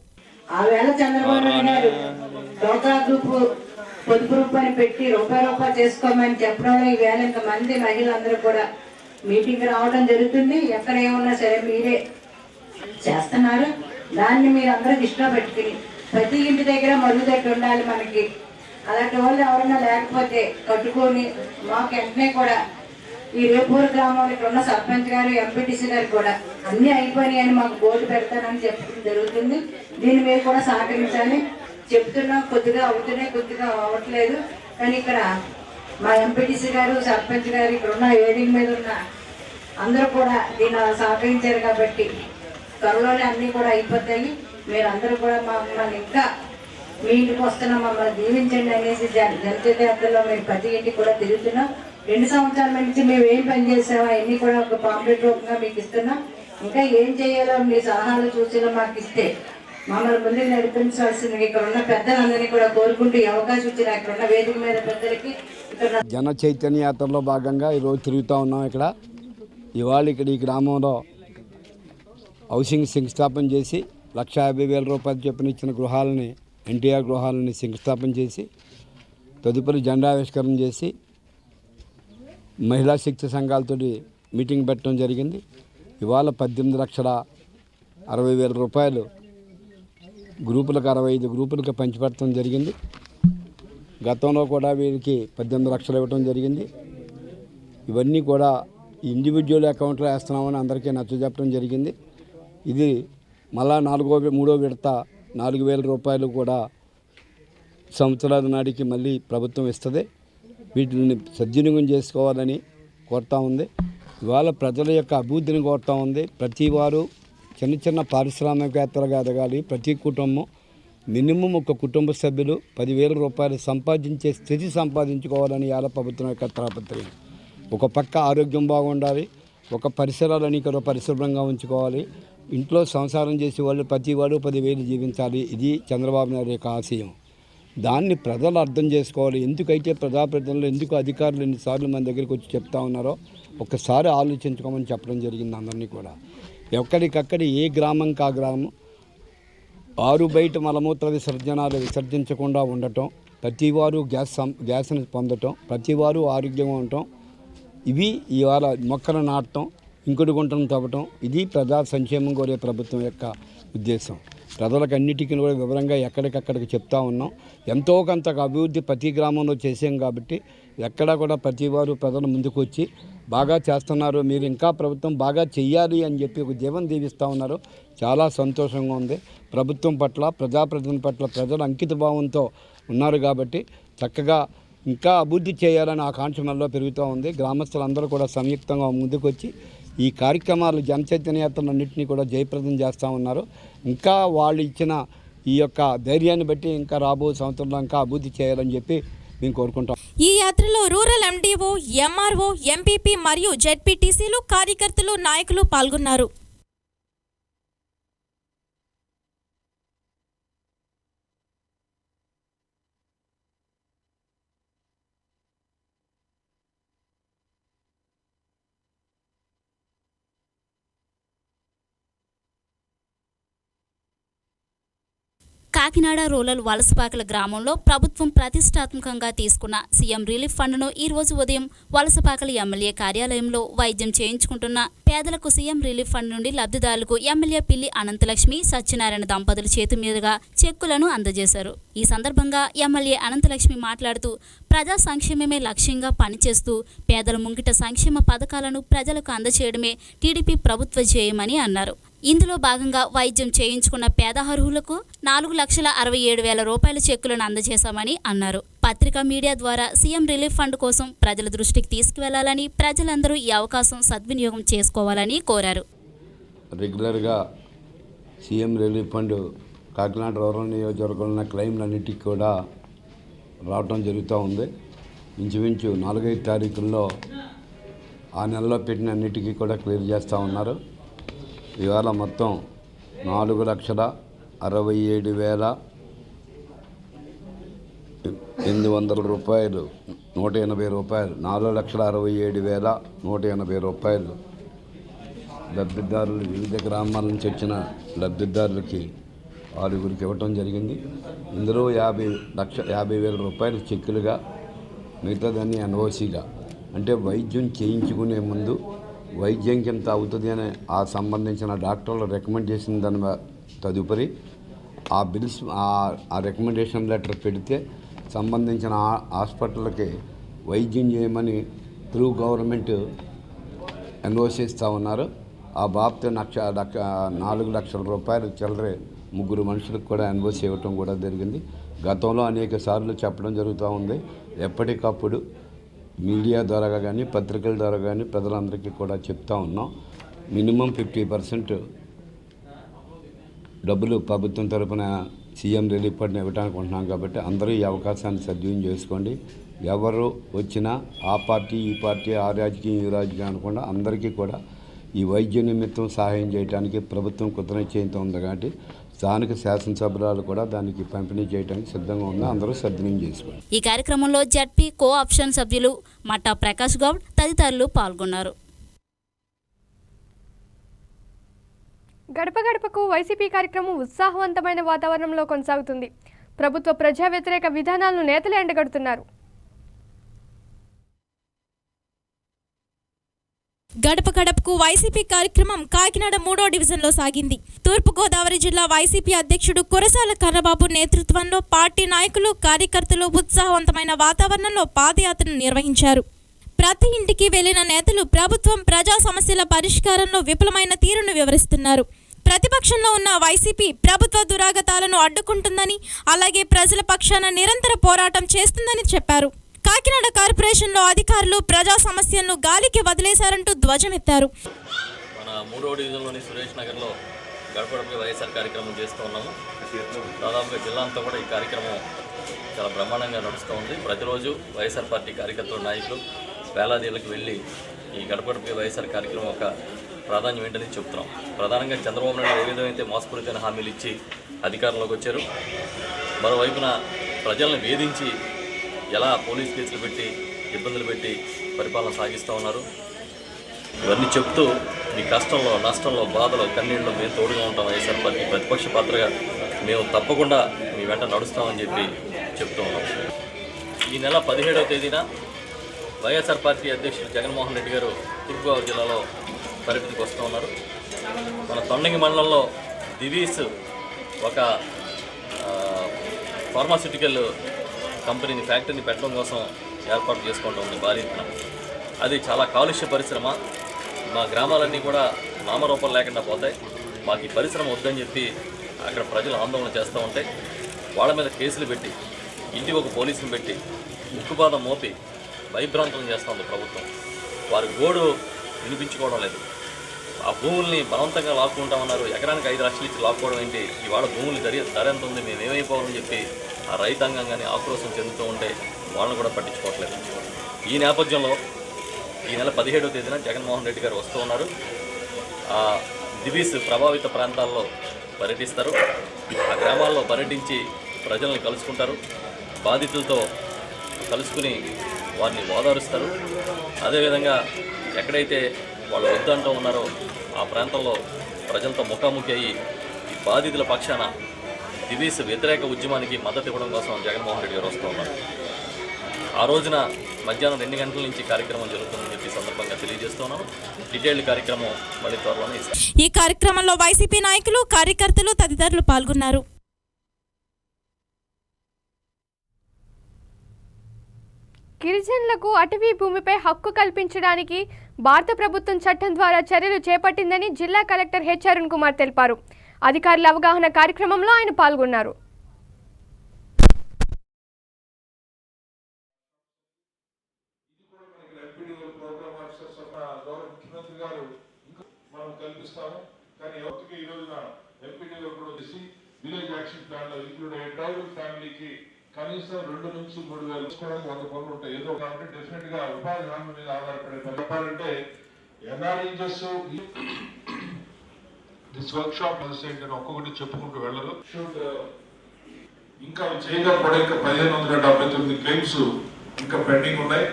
F: ఆ వేళ చంద్రబాబు నాయుడు గారు డోక్రా గ్రూప్ పొదుపు రూపాయలు పెట్టి రూపాయి చేసుకోమని చెప్పడంలో ఈ వేళ ఇంతమంది మహిళలందరూ కూడా మీటింగ్ రావడం జరుగుతుంది. ఎక్కడ ఏమన్నా సరే మీరే చేస్తున్నారు. దాన్ని మీరు అందరూ దృష్టిలో పెట్టుకుని ప్రతి ఇంటి దగ్గర మరుగుదొడ్డి ఉండాలి. మనకి అలాంటి వాళ్ళు ఎవరైనా లేకపోతే కట్టుకొని మాకు వెంటనే కూడా ఈ రేపూరు గ్రామంలో ఇక్కడ ఉన్న సర్పంచ్ గారు, ఎంపీటీసీ గారు కూడా అన్నీ అయిపోయినాయని మాకు బోర్డు పెడతానని చెప్పడం జరుగుతుంది. దీన్ని మీరు కూడా సహకరించాలి. చెప్తున్నాం, కొద్దిగా అవుతున్నాయి, కొద్దిగా అవ్వట్లేదు. కానీ ఇక్కడ మా ఎంపీటీసీ గారు, సర్పంచ్ గారు, ఇక్కడ ఉన్న వేదిక మీద ఉన్న అందరూ కూడా దీన్ని సహకరించారు కాబట్టి త్వరలోనే అన్నీ కూడా అయిపోతాయి. మీరు అందరూ కూడా మమ్మల్ని ఇంకా మీ ఇంటికి వస్తున్నాం, మమ్మల్ని దీవించండి అనేసి జనచేత యాత్రలో మేము ప్రతి ఇంటికి కూడా తిరుగుతున్నాం. 2 సంవత్సరాల నుంచి మేము ఏం పని చేసామో అవన్నీ కూడా ఒక పాంప్లెట్ రూపంగా మీకు ఇస్తున్నాం. ఇంకా ఏం చేయాలో మీ సలహాలు సూచనలు మాకు ఇస్తే మమ్మల్ని ముందుకు నడిపించాల్సింది ఇక్కడ ఉన్న పెద్దలందరినీ కూడా కోరుకుంటూ ఈ అవకాశం ఇచ్చిన ఇక్కడ ఉన్న వేదిక మీద పెద్దలకి ఇక్కడ
G: జన చైతన్య యాత్రలో భాగంగా ఈరోజు తిరుగుతూ ఉన్నాం. ఇవాళ ఇక్కడ ఈ గ్రామంలో హౌసింగ్ శంకుస్థాపన చేసి 1,50,000 రూపాయలు చొప్పున ఇచ్చిన గృహాలని, ఎన్టీఆర్ గృహాలని శంకుస్థాపన చేసి తదుపరి జెండావిష్కరణ చేసి మహిళా శక్తి సంఘాలతో మీటింగ్ పెట్టడం జరిగింది. ఇవాళ 18,60,000 రూపాయలు గ్రూపులకు 65 గ్రూపులకు పంచిపెట్టడం జరిగింది. గతంలో కూడా వీరికి 18 లక్షలు ఇవ్వడం జరిగింది. ఇవన్నీ కూడా ఇండివిజువల్ అకౌంట్లో వేస్తున్నామని అందరికీ నచ్చజెప్పడం జరిగింది. ఇది మళ్ళా 3వ విడత 4,000 రూపాయలు కూడా సంవత్సరాల నాటికి మళ్ళీ ప్రభుత్వం ఇస్తుంది. వీటిని సద్వినియోగం చేసుకోవాలని కోరుతూ ఉంది. ఇవాళ ప్రజల యొక్క అభివృద్ధిని కోరుతూ ఉంది. ప్రతి వారు చిన్న చిన్న పారిశ్రామికవేత్తలుగా ఎదగాలి. ప్రతి కుటుంబం మినిమం ఒక కుటుంబ సభ్యులు 10,000 రూపాయలు సంపాదించే స్థితి సంపాదించుకోవాలని ఇవాళ ప్రభుత్వం యొక్క తాపత్రయం. ఒక పక్క ఆరోగ్యం బాగుండాలి, ఒక పరిసరాలని ఇక్కడ పరిశుభ్రంగా ఉంచుకోవాలి. ఇంట్లో సంసారం చేసే వాళ్ళు ప్రతి వాడు 10,000 జీవించాలి. ఇది చంద్రబాబు నాయుడు యొక్క ఆశయం. దాన్ని ప్రజలు అర్థం చేసుకోవాలి. ఎందుకైతే ప్రజాప్రతినిధులు, ఎందుకు అధికారులు ఎన్నిసార్లు మన దగ్గరికి వచ్చి చెప్తా ఉన్నారో ఒక్కసారి ఆలోచించుకోమని చెప్పడం జరిగింది అందరినీ కూడా. ఎక్కడికక్కడ ఏ గ్రామంకి ఆ గ్రామం ఆరు బయట మలమూత్ర విసర్జనాలు విసర్జించకుండా ఉండటం, ప్రతివారు గ్యాస్ని పొందటం, ప్రతివారు ఆరోగ్యంగా ఉండటం, ఇవి ఇవాళ మొక్కలు నాటడం, ఇంకుడు గుంటను తవ్వటం, ఇది ప్రజా సంక్షేమం కోరే ప్రభుత్వం యొక్క ఉద్దేశం. ప్రజలకు అన్నిటికీ కూడా వివరంగా ఎక్కడికక్కడికి చెప్తా ఉన్నాం. ఎంతో కొంత అభివృద్ధి ప్రతి గ్రామంలో చేసాం కాబట్టి ఎక్కడా కూడా ప్రతివారు ప్రజలు ముందుకు వచ్చి బాగా చేస్తున్నారు, మీరు ఇంకా ప్రభుత్వం బాగా చెయ్యాలి అని చెప్పి ఒక జీవన దీవిస్తూ ఉన్నారు. చాలా సంతోషంగా ఉంది. ప్రభుత్వం పట్ల, ప్రజాప్రతినిధుల పట్ల ప్రజలు అంకిత భావంతో ఉన్నారు కాబట్టి చక్కగా ఇంకా అభివృద్ధి చేయాలని ఆకాంక్ష మనలో పెరుగుతూ ఉంది. గ్రామస్తులందరూ కూడా సంయుక్తంగా ముందుకు వచ్చి ఈ కార్యక్రమాలు జనచైతన్య యాత్రలన్నింటినీ కూడా జయప్రదం చేస్తూ ఉన్నారు. ఇంకా వాళ్ళు ఇచ్చిన ఈ యొక్క ధైర్యాన్ని బట్టి ఇంకా రాబో సంవత్సరంలో ఇంకా అభివృద్ధి చేయాలని చెప్పి మేము కోరుకుంటాం.
B: ఈ యాత్రలో రూరల్ ఎండిఓ, ఎంఆర్ఓ, ఎంపీపీ మరియు జెడ్పీటీసీలు, కార్యకర్తలు, నాయకులు పాల్గొన్నారు.
E: కాకినాడ రూరల్ వలసపాకల గ్రామంలో ప్రభుత్వం ప్రతిష్టాత్మకంగా తీసుకున్న సీఎం రిలీఫ్ ఫండ్ను ఈ రోజు ఉదయం వలసపాకల ఎమ్మెల్యే కార్యాలయంలో వైద్యం చేయించుకుంటున్న పేదలకు సీఎం రిలీఫ్ ఫండ్ నుండి లబ్ధిదారులకు ఎమ్మెల్యే పిల్లి అనంతలక్ష్మి సత్యనారాయణ దంపతుల చేతి మీదుగా చెక్కులను అందజేశారు. ఈ సందర్భంగా ఎమ్మెల్యే అనంతలక్ష్మి మాట్లాడుతూ ప్రజా సంక్షేమమే లక్ష్యంగా పనిచేస్తూ పేదల ముంగిట సంక్షేమ పథకాలను ప్రజలకు అందజేయడమే టీడీపీ ప్రభుత్వ ధ్యేయమని అన్నారు. ఇందులో భాగంగా వైద్యం చేయించుకున్న పేద అర్హులకు 4,67,000 రూపాయల చెక్కులను అందజేశామని అన్నారు. పత్రికా మీడియా ద్వారా సీఎం రిలీఫ్ ఫండ్ కోసం ప్రజల దృష్టికి తీసుకువెళ్లాలని, ప్రజలందరూ ఈ అవకాశం సద్వినియోగం చేసుకోవాలని కోరారు.
G: రెగ్యులర్గా CM relief fund Kakinada rural నియోజకవర్గంలో క్లెయిమ్లన్నిటికీ కూడా రావడం జరుగుతూ ఉంది. ఇంచుమించు 4-5 తారీఖుల్లో ఆ నెలలో పెట్టిన అన్నిటికీ కూడా క్లియర్ చేస్తూ ఉన్నారు. ఇవాళ మొత్తం 4,67,800 రూపాయలు, 180 రూపాయలు, 4,67,180 రూపాయలు లబ్ధిదారులు, వివిధ గ్రామాల నుంచి వచ్చిన లబ్ధిదారులకి 6గురికి ఇవ్వటం జరిగింది. ఇందులో 50,000 రూపాయలు చెక్కులుగా, మిగతాదాన్ని ఎన్ఓసీగా, అంటే వైద్యం చేయించుకునే ముందు వైద్యం కింద అవుతుంది అని ఆ సంబంధించిన డాక్టర్లు రికమెండ్ చేసిన దాని తదుపరి ఆ బిల్స్ ఆ రికమెండేషన్ లెటర్ పెడితే సంబంధించిన హాస్పిటల్కి వైద్యం చేయమని త్రూ గవర్నమెంట్ ఎన్ఓసి ఇస్తూ ఉన్నారు. ఆ బాబుతో 4 లక్షల రూపాయలు చిల్లరే 3 మనుషులకు కూడా ఎన్ఓసి ఇవ్వటం కూడా జరిగింది. గతంలో అనేక సార్లు చెప్పడం జరుగుతూ ఉంది. ఎప్పటికప్పుడు మీడియా ద్వారా కానీ, పత్రికల ద్వారా కానీ ప్రజలందరికీ కూడా చెప్తా ఉన్నాం. మినిమం 50% డబ్బులు ప్రభుత్వం తరఫున సీఎం రిలీఫ్ ఫండ్ ఇవ్వడానికి ఉంటున్నాం కాబట్టి అందరూ ఈ అవకాశాన్ని సద్వినియోగం చేసుకోండి. ఎవరు వచ్చినా ఆ పార్టీ ఈ పార్టీ, ఆ రాజకీయం ఈ రాజకీయం అనకుండా అందరికీ కూడా ఈ వైద్య నిమిత్తం సహాయం చేయడానికి ప్రభుత్వం కృతనిశ్చయంతో ఉంది కాబట్టి స్థానిక శాసనసభ్యురాలు కూడా దానికి పంపిణీ చేయడానికి సిద్ధంగా ఉంది. అందరూ సద్వినియోగం చేసుకోండి.
E: ఈ కార్యక్రమంలో జడ్పీ కోఆప్షన్ సభ్యులు మట్టా ప్రకాష్ గౌడ్ తదితరులు పాల్గొన్నారు.
A: గడప గడపకు వైసీపీ కార్యక్రమం ఉత్సాహవంతమైన వాతావరణంలో కొనసాగుతుంది. ప్రభుత్వ ప్రజా వ్యతిరేక విధానాలను నేతలు ఎండగడుతున్నారు.
B: గడప గడపకు వైసీపీ కార్యక్రమం కాకినాడ 3వ డివిజన్లో సాగింది. తూర్పుగోదావరి జిల్లా వైసీపీ అధ్యక్షుడు కురసాల కన్నబాబు నేతృత్వంలో పార్టీ నాయకులు, కార్యకర్తలు ఉత్సాహవంతమైన వాతావరణంలో పాదయాత్రను నిర్వహించారు. ప్రతి ఇంటికి వెళ్లిన నేతలు ప్రభుత్వం ప్రజా సమస్యల పరిష్కారంలో విఫలమైన తీరును వివరిస్తున్నారు. ప్రతిపక్షంలో ఉన్న వైసీపీ ప్రభుత్వ దురాగతాలను అడ్డుకుంటుందని, అలాగే ప్రజల పక్షాన నిరంతర పోరాటం చేస్తుందని చెప్పారు. కాకినాడ కార్పొరేషన్లో అధికారులు ప్రజా సమస్యలను గాలికి వదిలేశారంటూ ధ్వజమెత్తారు.
H: మన 3వ డివిజన్లోని సురేష్ నగర్లో గడపడపై వైఎస్ఆర్ కార్యక్రమం చేస్తూ ఉన్నాము. దాదాపుగా జిల్లా అంతా కూడా ఈ కార్యక్రమం చాలా బ్రహ్మాండంగా నడుస్తూ ఉంది. ప్రతిరోజు వైఎస్ఆర్ పార్టీ కార్యకర్తల నాయకులు వేలాదీలకు వెళ్ళి ఈ గడపడపై వైఎస్ఆర్ కార్యక్రమం ఒక ప్రాధాన్యం ఏంటని చెప్తున్నాం. ప్రధానంగా చంద్రబాబు నాయుడు ఏ విధమైతే మోసపూరితమైన హామీలు ఇచ్చి అధికారంలోకి వచ్చారు, మరోవైపున ప్రజలను వేధించి ఎలా పోలీస్ కేసులు పెట్టి ఇబ్బందులు పెట్టి పరిపాలన సాగిస్తూ ఉన్నారు. ఇవన్నీ చెప్తూ మీ కష్టంలో, నష్టంలో, బాధలో, కన్నీళ్ళలో మేము తోడుగా ఉంటాం. వైఎస్ఆర్ పార్టీ ప్రతిపక్ష పాత్రగా మేము తప్పకుండా మీ వెంట నడుస్తామని చెప్పి చెప్తూ ఉన్నాం. ఈ నెల 17వ తేదీన వైఎస్ఆర్ పార్టీ అధ్యక్షుడు జగన్మోహన్ రెడ్డి గారు తూర్పుగోదావరి జిల్లాలో పర్యటనకు వస్తూ ఉన్నారు. మన తొండంగి మండలంలో దివీస్ ఒక ఫార్మాస్యూటికల్ కంపెనీని, ఫ్యాక్టరీని పెట్టడం కోసం ఏర్పాటు చేసుకోవడం ఉంది భారీ ఎత్తున. అది చాలా కాలుష్య పరిశ్రమ. మా గ్రామాలన్నీ కూడా నామరూపం లేకుండా పోతాయి. మాకు ఈ పరిశ్రమ వద్దని చెప్పి అక్కడ ప్రజలు ఆందోళన చేస్తూ ఉంటే వాళ్ళ మీద కేసులు పెట్టి, ఇంటికి ఒక పోలీసుని పెట్టి, ముక్కుబాధ మోపి భయభ్రాంతులను చేస్తూ ఉంది ప్రభుత్వం. వారి గోడు వినిపించుకోవడం లేదు. ఆ భూముల్ని బలవంతంగా లాక్కుంటామన్నారు. ఎకరానికి 5 లక్షలు ఇచ్చి లాక్కోవడం ఏంటి? ఇవాళ భూములు ధర ఎంత ఉంది, మేమేమైపోవాలని చెప్పి ఆ రైతాంగం కానీ ఆక్రోశం చెందుతూ ఉంటే వాళ్ళని కూడా పట్టించుకోవట్లేదు. ఈ నేపథ్యంలో ఈ నెల 17వ తేదీన జగన్మోహన్ రెడ్డి గారు వస్తూ ఉన్నారు. ఆ దివీస్ ప్రభావిత ప్రాంతాల్లో పర్యటిస్తారు. ఆ గ్రామాల్లో పర్యటించి ప్రజల్ని కలుసుకుంటారు. బాధితులతో కలుసుకుని వారిని ఓదారుస్తారు. అదేవిధంగా ఎక్కడైతే వాళ్ళు వద్దంటూ ఉన్నారో ఆ ప్రాంతంలో ప్రజలతో ముఖాముఖి అయ్యి ఈ బాధితుల పక్షాన దివీస్ వ్యతిరేక ఉద్యమానికి మద్దతు ఇవ్వడం కోసం జగన్మోహన్ రెడ్డి గారు వస్తూ ఉన్నారు. ఆ రోజున మధ్యాహ్నం 2 గంటల నుంచి కార్యక్రమం జరుగుతుందని చెప్పి సందర్భంగా తెలియజేస్తున్నాను. డీటెయిల్డ్ కార్యక్రమం మళ్ళీ త్వరలోనే ఇస్తాం.
B: ఈ కార్యక్రమంలో వైసీపీ నాయకులు, కార్యకర్తలు తదితరులు పాల్గొన్నారు.
A: గిరిజనులకు అటవీ భూమిపై హక్కు కల్పించడానికి భారత ప్రభుత్వం చట్టం ద్వారా చర్యలు చేపట్టిందని జిల్లా కలెక్టర్ హెచ్ అరుణ్ కుమార్ తెలిపారు. అధికారుల అవగాహన కార్యక్రమంలో ఆయన పాల్గొన్నారు.
I: కనీసం 2 నుంచి 3 వేలు తీసుకోవడానికి 100 పనులు ఉంటాయి. ఏదో కాబట్టి డెఫినెట్ గా ఉపాధి హామీ మీద ఆధారపడే చెప్పాలంటే ఎన్ఆర్ఈజెస్ దిస్ వర్క్ షాప్ ఏంటని ఒక్కొక్కటి చెప్పుకుంటూ వెళ్ళరు. ఇంకా చేయకపోవడం ఇంకా 1579 క్లెయిమ్స్ ఇంకా పెండింగ్ ఉన్నాయి.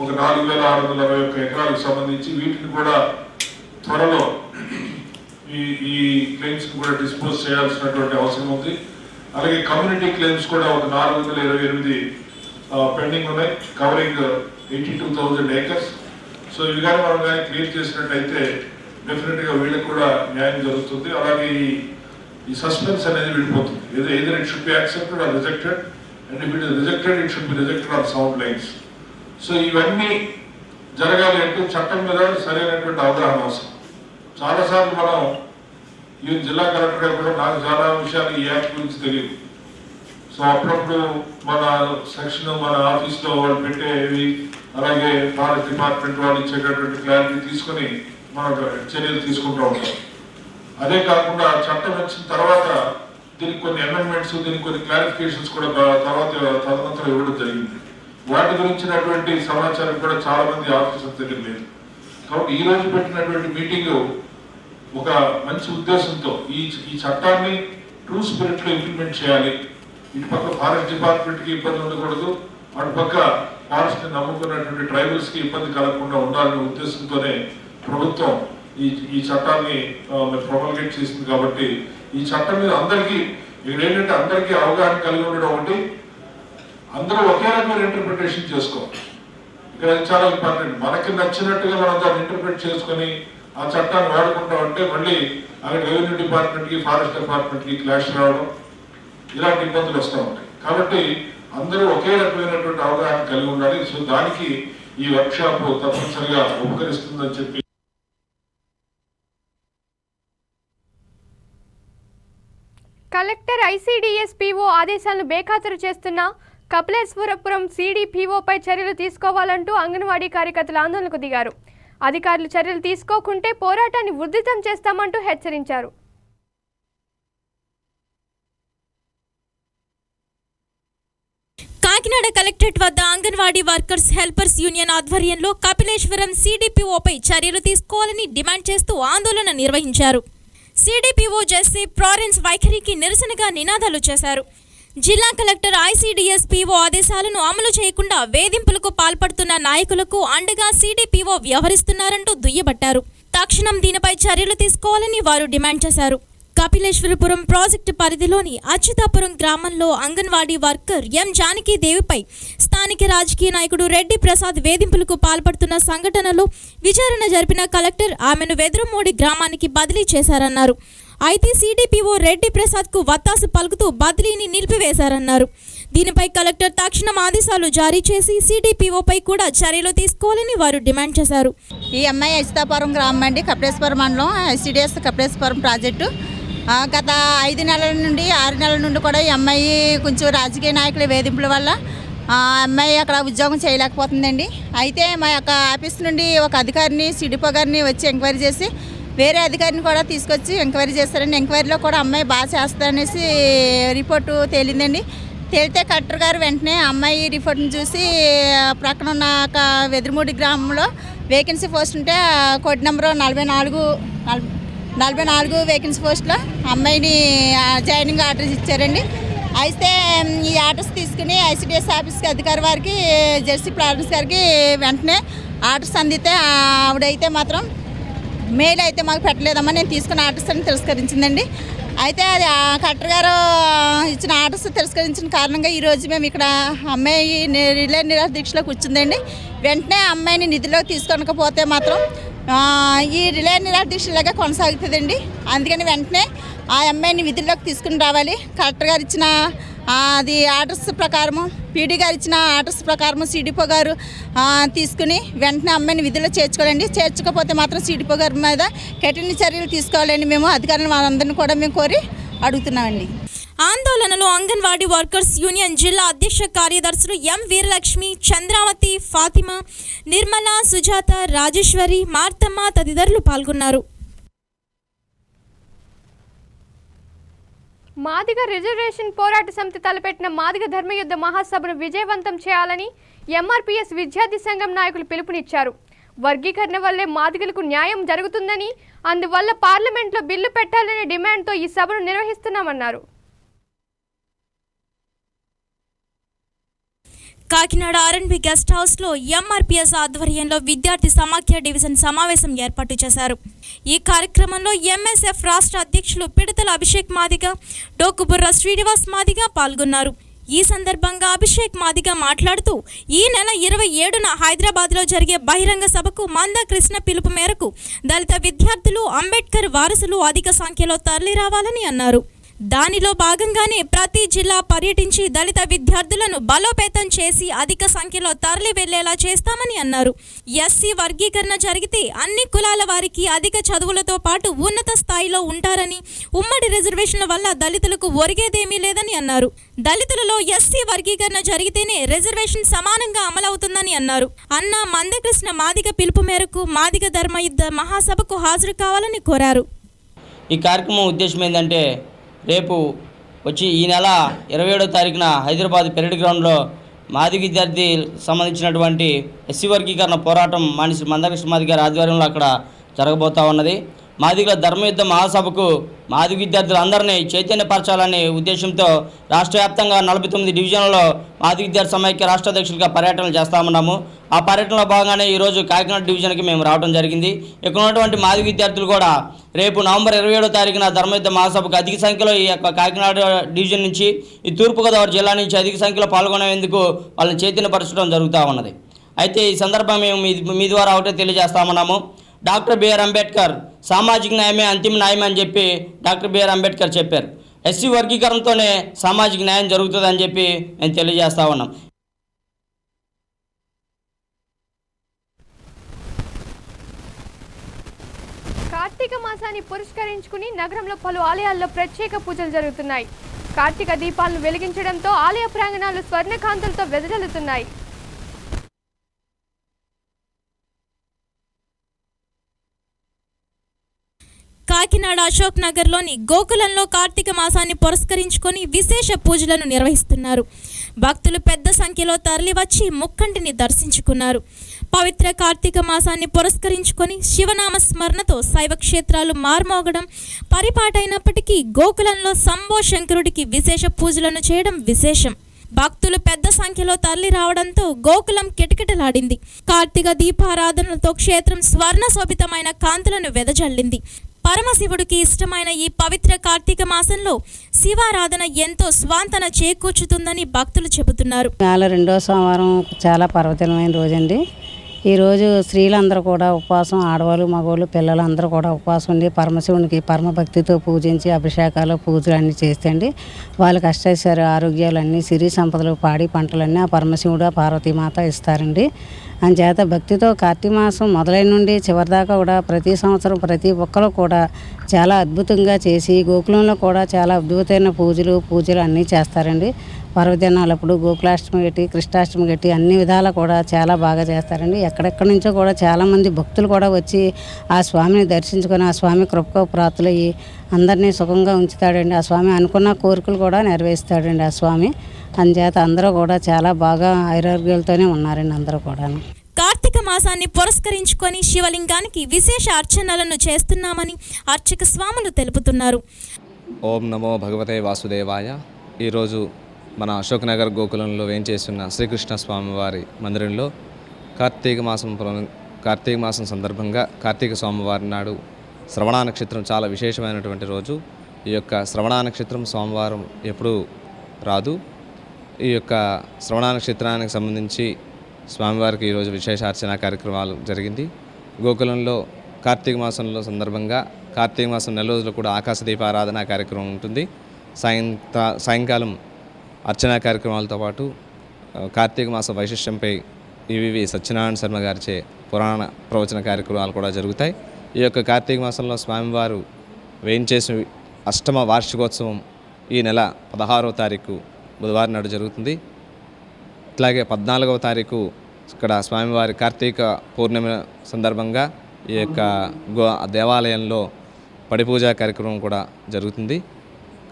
I: ఒక 4621 ఎకరాలకు సంబంధించి వీటిని కూడా త్వరలో ఈ క్లెయిమ్స్ కూడా డిస్పోజ్ చేయాల్సినటువంటి అవసరం ఉంది. అలాగే కమ్యూనిటీ క్లెయిమ్స్ కూడా ఒక 428 పెండింగ్ ఉన్నాయి, కవరింగ్ 82,000 ఏకర్స్. సో ఇవి కానీ మనం కానీ క్లియర్ చేసినట్టయితే డెఫినెట్గా వీళ్ళకి కూడా న్యాయం జరుగుతుంది. అలాగే ఈ సస్పెన్స్ అనేది విడిపోతుంది. either it should be accepted or rejected, and if it is rejected, it should be rejected on sound lines. So ఇవన్నీ జరగాలి అంటే చట్టం మీద సరైనటువంటి అవగాహన అవసరం. చాలాసార్లు మనం ఈ జిల్లా కలెక్టర్ గారు కూడా నాకు చాలా విషయాలు ఈ యాక్ట్ గురించి తెలియదు. సో అప్పుడప్పుడు మన సెక్షన్ మన ఆఫీస్లో వాళ్ళు పెట్టేవి, అలాగే ఫారెస్ట్ డిపార్ట్మెంట్ వాళ్ళు ఇచ్చేటటువంటి క్లారిటీ తీసుకొని మనం చర్యలు తీసుకుంటూ ఉంటాం. అదే కాకుండా చట్టం వచ్చిన తర్వాత దీనికి కొన్ని అమెండ్మెంట్స్, దీనికి కొన్ని క్లారిఫికేషన్స్ కూడా తదనంతరం ఇవ్వడం జరిగింది. వాటి గురించినటువంటి సమాచారం కూడా చాలా మంది ఆఫీసర్ దగ్గర లేదు. కాబట్టి ఈ రోజు పెట్టినటువంటి మీటింగ్ ఒక మంచి ఉద్దేశంతో ఈ చట్టాన్ని ట్రూ స్పిరిట్ లో ఇంప్లిమెంట్ చేయాలి. ఇటు పక్క ఫారెస్ట్ డిపార్ట్మెంట్ కి ఇబ్బంది ఉండకూడదు, అటు పక్క ఫారెస్ట్ ని నమ్ముకున్నటువంటి ట్రైబల్స్ కి ఇబ్బంది కలగకుండా ఉండాలనే ఉద్దేశంతోనే ప్రభుత్వం ఈ చట్టాన్ని ప్రొమల్గేట్ చేసింది. కాబట్టి ఈ చట్టం మీద అందరికీ ఇక్కడ ఏంటంటే అందరికీ అవగాహన కలిగి ఉండడం ఒకటి, అందరూ ఒకే రకమైన ఇంటర్ప్రిటేషన్ చేసుకోవాలి. ఇక్కడ చాలా ఇంపార్టెంట్. మనకి నచ్చినట్టుగా మనం దాన్ని ఇంటర్ప్రిట్ చేసుకొని ఆ చట్టాన్ని వాడుకుంటా ఉంటే మళ్ళీ అక్కడ రెవెన్యూ డిపార్ట్మెంట్కి, ఫారెస్ట్ డిపార్ట్మెంట్కి క్లాష్ రావడం, ఇలాంటి ఇబ్బందులు వస్తూ ఉంటాయి. కాబట్టి అందరూ ఒకే రకమైనటువంటి అవగాహన కలిగి ఉండాలి. సో దానికి ఈ వర్క్షాప్ తప్పనిసరిగా ఉపకరిస్తుందని చెప్పి
A: కలెక్టర్ ఐసీడీఎస్ పీఓ ఆదేశాలను బేఖాతరు చేస్తున్న కపిలేశ్వరపురం సిడిపిఓపై చర్యలు తీసుకోవాలంటూ అంగన్వాడీ కార్యకర్తలు ఆందోళనకు దిగారు. అధికారులు చర్యలు తీసుకోకుంటే పోరాటాన్ని ఉధృతం చేస్తామంటూ హెచ్చరించారు.
B: కాకినాడ కలెక్టరేట్ వద్ద అంగన్వాడీ వర్కర్స్ హెల్పర్స్ యూనియన్ ఆధ్వర్యంలో కపిలేశ్వరం సిడిపిఓపై చర్యలు తీసుకోవాలని డిమాండ్ చేస్తూ ఆందోళన నిర్వహించారు. సిడిపిఓ జెస్సీ ఫ్లోరెన్స్ వైఖరికి నిరసనగా నినాదాలు చేశారు. జిల్లా కలెక్టర్ ఐసీడీఎస్ పీఓ ఆదేశాలను అమలు చేయకుండా వేధింపులకు పాల్పడుతున్న నాయకులకు అండగా సిడిపిఓ వ్యవహరిస్తున్నారంటూ దుయ్యబట్టారు. తక్షణం దీనిపై చర్యలు తీసుకోవాలని వారు డిమాండ్ చేశారు. కపిలేశ్వరపురం ప్రాజెక్టు పరిధిలోని అచ్యుతాపురం గ్రామంలో అంగన్వాడీ వర్కర్ ఎం జానకీదేవిపై స్థానిక రాజకీయ నాయకుడు రెడ్డి ప్రసాద్ వేధింపులకు పాల్పడుతున్న సంఘటనలో విచారణ జరిపిన కలెక్టర్ ఆమెను వెదురుమూడి గ్రామానికి బదిలీ చేశారన్నారు. అయితే సిడిపిఓ రెడ్డి ప్రసాద్కు వత్తాసు పలుకుతూ బదిలీని నిలిపివేశారన్నారు. దీనిపై కలెక్టర్ తక్షణం ఆదేశాలు జారీ చేసి సిడిపిఓపై కూడా చర్యలు తీసుకోవాలని వారు డిమాండ్ చేశారు.
J: ఈ అమ్మాయి అచ్యుతాపురం గ్రామం అండి, కపిలేశ్వరం మండలం, ఐసీడీఎస్ కపిలేశ్వరం ప్రాజెక్టు. గత 5 నెలల నుండి 6 నెలల నుండి కూడా ఈ అమ్మాయి కొంచెం రాజకీయ నాయకుల వేధింపుల వల్ల అమ్మాయి అక్కడ ఉద్యోగం చేయలేకపోతుందండి. అయితే మా యొక్క ఆఫీస్ నుండి ఒక అధికారిని, సిడిపో గారిని వచ్చి ఎంక్వైరీ చేసి వేరే అధికారిని కూడా తీసుకొచ్చి ఎంక్వైరీ చేస్తారండి. ఎంక్వైరీలో కూడా అమ్మాయి బాగా చేస్తారనేసి రిపోర్టు తేలిందండి. తేలితే కలెక్టర్ గారు వెంటనే అమ్మాయి రిపోర్ట్ని చూసి ప్రక్కన ఉన్న వెదురుమూడి గ్రామంలో వేకెన్సీ పోస్ట్ ఉంటే కోడ్ నెంబర్ 44 వేకెన్సీ పోస్ట్లో అమ్మాయిని జాయినింగ్ ఆర్డర్స్ ఇచ్చారండి. అయితే ఈ ఆర్డర్స్ తీసుకుని ఐసీడీఎస్ ఆఫీస్కి అధికారి వారికి, జెర్సీ ఫ్లోరెన్స్ గారికి వెంటనే ఆర్డర్స్ అందితే ఆవిడైతే మాత్రం మెయిల్ అయితే మాకు పెట్టలేదమ్మా, నేను తీసుకున్న ఆర్డర్స్ అని తిరస్కరించిందండి. అయితే అది కలెక్టర్ గారు ఇచ్చిన ఆర్డర్స్ తిరస్కరించిన కారణంగా ఈరోజు మేము ఇక్కడ అమ్మాయి రిలే నిరాహార దీక్షలో కూర్చుందండి. వెంటనే అమ్మాయిని నిధిలోకి తీసుకోనకపోతే మాత్రం ఈ రిలే నిరాహార దీక్ష ఇలాగే కొనసాగుతుందండి. అందుకని వెంటనే ఆ అమ్మాయిని విధుల్లోకి తీసుకుని రావాలి. కలెక్టర్ గారు ఇచ్చిన అది ఆర్డర్స్ ప్రకారము, పీడీ గారు ఇచ్చిన ఆర్డర్స్ ప్రకారము సిడిపో గారు తీసుకుని వెంటనే అమ్మాయిని విధుల్లో చేర్చుకోవాలండి. చేర్చకపోతే మాత్రం సిడిపో గారి మీద కఠిన చర్యలు తీసుకోవాలండి. మేము అధికారులను వాళ్ళందరినీ కూడా మేము కోరి అడుగుతున్నామండి.
B: ఆందోళనలో అంగన్వాడీ వర్కర్స్ యూనియన్ జిల్లా అధ్యక్ష కార్యదర్శులు ఎం వీరలక్ష్మి, చంద్రావతి, ఫాతిమా, నిర్మల, సుజాత, రాజేశ్వరి, మార్తమ్మ తదితరులు పాల్గొన్నారు.
A: మాదిగ రిజర్వేషన్ పోరాట సమితి తలపెట్టిన మాదిగ ధర్మయుద్ధ మహాసభను విజయవంతం చేయాలని ఎంఆర్పీఎస్ విద్యార్థి సంఘం నాయకులు పిలుపునిచ్చారు. వర్గీకరణ వల్లే మాదిగలకు న్యాయం జరుగుతుందని, అందువల్ల పార్లమెంట్లో బిల్లు పెట్టాలనే డిమాండ్తో ఈ సభను నిర్వహిస్తున్నామన్నారు.
B: కాకినాడ ఆర్ఎన్బి గెస్ట్ హౌస్లో ఎంఆర్పీఎస్ ఆధ్వర్యంలో విద్యార్థి సమాఖ్య డివిజన్ సమావేశం ఏర్పాటు చేశారు. ఈ కార్యక్రమంలో ఎంఎస్ఎఫ్ రాష్ట్ర అధ్యక్షులు పిడతల అభిషేక్ మాదిగ, డోకుబుర్ర శ్రీనివాస్ మాదిగ పాల్గొన్నారు. ఈ సందర్భంగా అభిషేక్ మాదిగ మాట్లాడుతూ, ఈ నెల 27న హైదరాబాద్లో జరిగే బహిరంగ సభకు మంద కృష్ణ పిలుపు మేరకు దళిత విద్యార్థులు, అంబేద్కర్ వారసులు అధిక సంఖ్యలో తరలి రావాలని అన్నారు. దానిలో భాగంగానే ప్రతి జిల్లా పర్యటించి దళిత విద్యార్థులను బలోపేతం చేసి అధిక సంఖ్యలో తరలి వెళ్లేలా చేస్తామని అన్నారు. ఎస్సీ వర్గీకరణ జరిగితే అన్ని కులాల వారికి అధిక చదువులతో పాటు ఉన్నత స్థాయిలో ఉంటారని, ఉమ్మడి రిజర్వేషన్ల వల్ల దళితులకు ఒరిగేదేమీ లేదని అన్నారు. దళితులలో ఎస్సీ వర్గీకరణ జరిగితేనే రిజర్వేషన్ సమానంగా అమలవుతుందని అన్నారు. అన్న మందకృష్ణ మాదిగ పిలుపు మేరకు మాదిగ ధర్మయుద్ధ మహాసభకు హాజరు కావాలని కోరారు.
K: ఈ కార్యక్రమం ఉద్దేశం ఏంటంటే, రేపు వచ్చి ఈ నెల 27వ తారీఖున హైదరాబాద్ పెరేడ్ గ్రౌండ్లో మాదిగ విద్యార్థి సంబంధించినటువంటి ఎస్సీ వర్గీకరణ పోరాటం మనిషి మందకృష్ణ మాదిగ గారి ఆధ్వర్యంలో అక్కడ జరగబోతూ ఉన్నది. మాదిగల ధర్మయుద్ధ మహాసభకు మాదిగ విద్యార్థులందరినీ చైతన్యపరచాలనే ఉద్దేశంతో రాష్ట్ర వ్యాప్తంగా 49 డివిజన్లలో మాదిగ విద్యార్థి సమైక్య రాష్ట్ర అధ్యక్షులుగా పర్యటనలు చేస్తూ ఉన్నాము. ఆ పర్యటనలో భాగంగానే ఈరోజు కాకినాడ డివిజన్కి మేము రావడం జరిగింది. ఇక్కడ ఉన్నటువంటి మాదిగ విద్యార్థులు కూడా రేపు నవంబర్ 27వ తారీఖున ధర్మయుద్ధ మహాసభకు అధిక సంఖ్యలో ఈ యొక్క కాకినాడ డివిజన్ నుంచి, ఈ తూర్పుగోదావరి జిల్లా నుంచి అధిక సంఖ్యలో పాల్గొనేందుకు వాళ్ళని చైతన్యపరచడం జరుగుతూ ఉన్నది. అయితే ఈ సందర్భం మేము మీ ద్వారా ఒకటే తెలియజేస్తామన్నాము. డాక్టర్ బిఆర్ అంబేద్కర్ సామాజిక న్యాయమే అంతిమ న్యాయం అని చెప్పి డాక్టర్ బిఆర్ అంబేద్కర్ చెప్పారు. ఎస్సీ వర్గీకరణతోనే సామాజిక న్యాయం జరుగుతుందని చెప్పి మేము తెలియజేస్తా ఉన్నాం.
A: కార్తీక మాసాన్ని పురస్కరించుకుని నగరంలో పలు ఆలయాల్లో ప్రత్యేక పూజలు జరుగుతున్నాయి. కార్తీక దీపాలను వెలిగించడంతో ఆలయ ప్రాంగణాలు స్వర్ణకాంతులతో వెదజల్లుతున్నాయి.
B: కాకినాడ అశోక్ నగర్లోని గోకులంలో కార్తీక మాసాన్ని పురస్కరించుకొని విశేష పూజలను నిర్వహిస్తున్నారు. భక్తులు పెద్ద సంఖ్యలో తరలివచ్చి ముక్కంటిని దర్శించుకున్నారు. పవిత్ర కార్తీక మాసాన్ని పురస్కరించుకొని శివనామ స్మరణతో శైవ క్షేత్రాలు మార్మోగడం పరిపాటైనప్పటికీ గోకులంలో శంభో శంకరుడికి విశేష పూజలను చేయడం విశేషం. భక్తులు పెద్ద సంఖ్యలో తరలి రావడంతో గోకులం కిటకిటలాడింది. కార్తీక దీపారాధనలతో క్షేత్రం స్వర్ణ శోభితమైన కాంతులను వెదజల్లింది. పరమశివుడికి ఇష్టమైన ఈ పవిత్ర కార్తీక మాసంలో శివారాధన ఎంతో స్వాంతన చేకూర్చుతుందని భక్తులు చెబుతున్నారు.
L: రెండో సోమవారం చాలా పర్వదినమైన రోజండి. ఈరోజు స్త్రీలందరూ కూడా ఉపవాసం, ఆడవాళ్ళు, మగవాళ్ళు, పిల్లలు అందరూ కూడా ఉపవాసం ఉండి పరమశివునికి పరమభక్తితో పూజించి అభిషేకాలు, పూజలు అన్నీ చేస్తండి. వాళ్ళకి అష్టైశ్వర్య ఆరోగ్యాలు అన్నీ, సిరి సంపదలు, పాడి పంటలన్నీ ఆ పరమశివుడు, ఆ పార్వతీమాత ఇస్తారండి. అంచేత భక్తితో కార్తీక మాసం మొదలైన నుండి చివరిదాకా కూడా ప్రతి సంవత్సరం ప్రతి ఒక్కరు కూడా చాలా అద్భుతంగా చేసి గోకులంలో కూడా చాలా అద్భుతమైన పూజలు అన్నీ చేస్తారండి. పర్వదినాలప్పుడు గోకులాష్టమి గట్టి, కృష్ణాష్టమి గట్టి అన్ని విధాలు కూడా చాలా బాగా చేస్తారండి. ఎక్కడెక్కడి నుంచో కూడా చాలామంది భక్తులు కూడా వచ్చి ఆ స్వామిని దర్శించుకొని ఆ స్వామి కృపకు ప్రాతులయ్యి అందరినీ సుఖంగా ఉంచుతాడండి. ఆ స్వామి అనుకున్న కోరికలు కూడా నెరవేరుస్తాడండి ఆ స్వామి. అందుచేత అందరూ కూడా చాలా బాగా ఆరోగ్యాలతోనే ఉన్నారండి అందరూ కూడా.
B: కార్తీక మాసాన్ని పురస్కరించుకొని శివలింగానికి విశేష అర్చనలను చేస్తున్నామని అర్చక స్వాములు తెలుపుతున్నారు.
M: ఓం నమో భగవతే వాసుదేవాయ. ఈరోజు మన అశోక్ నగర్ గోకులంలో వేంచేస్తున్న శ్రీకృష్ణ స్వామి వారి మందిరంలో కార్తీక మాసం కార్తీక మాసం సందర్భంగా కార్తీక సోమవారం నాడు శ్రవణ నక్షత్రం చాలా విశేషమైనటువంటి రోజు. ఈ యొక్క శ్రవణ నక్షత్రం సోమవారం ఎప్పుడూ రాదు. ఈ యొక్క శ్రవణ నక్షత్రానికి సంబంధించి స్వామివారికి ఈరోజు విశేష అర్చనా కార్యక్రమాలు జరిగింది. గోకులంలో కార్తీక మాసంలో సందర్భంగా కార్తీక మాసం నెల రోజులు కూడా ఆకాశ దీపారాధన కార్యక్రమం ఉంటుంది. సాయంకాలం అర్చనా కార్యక్రమాలతో పాటు కార్తీక మాస వైశిష్ట్యంపై ఈవీవి సత్యనారాయణ శర్మ గారిచే పురాణ ప్రవచన కార్యక్రమాలు కూడా జరుగుతాయి. ఈ యొక్క కార్తీక మాసంలో స్వామివారు వేయించేసిన అష్టమ వార్షికోత్సవం ఈ నెల 16వ తారీఖు బుధవారం నాడు జరుగుతుంది. అట్లాగే 14వ తారీఖు ఇక్కడ స్వామివారి కార్తీక పౌర్ణమి సందర్భంగా ఈ యొక్క దేవాలయంలో పడిపూజా కార్యక్రమం కూడా జరుగుతుంది.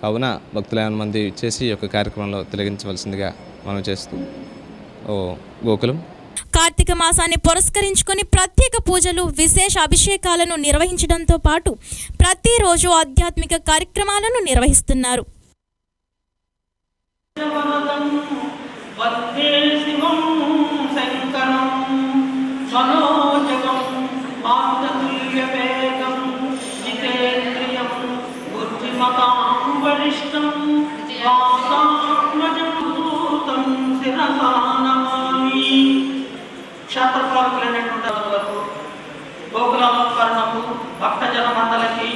M: కావున భక్తులు ఏమైనా మంది ఇచ్చేసి ఈ యొక్క కార్యక్రమంలో తిలగించవలసిందిగా మనం చేస్తూ గోకులం.
B: కార్తీక మాసాన్ని పురస్కరించుకొని ప్రత్యేక పూజలు, విశేష అభిషేకాలను నిర్వహించడంతో పాటు ప్రతిరోజు ఆధ్యాత్మిక కార్యక్రమాలను నిర్వహిస్తున్నారు.
N: క్షేత్రపాలకులైనటువంటి గోకులకరణకు భక్తజన మండలికి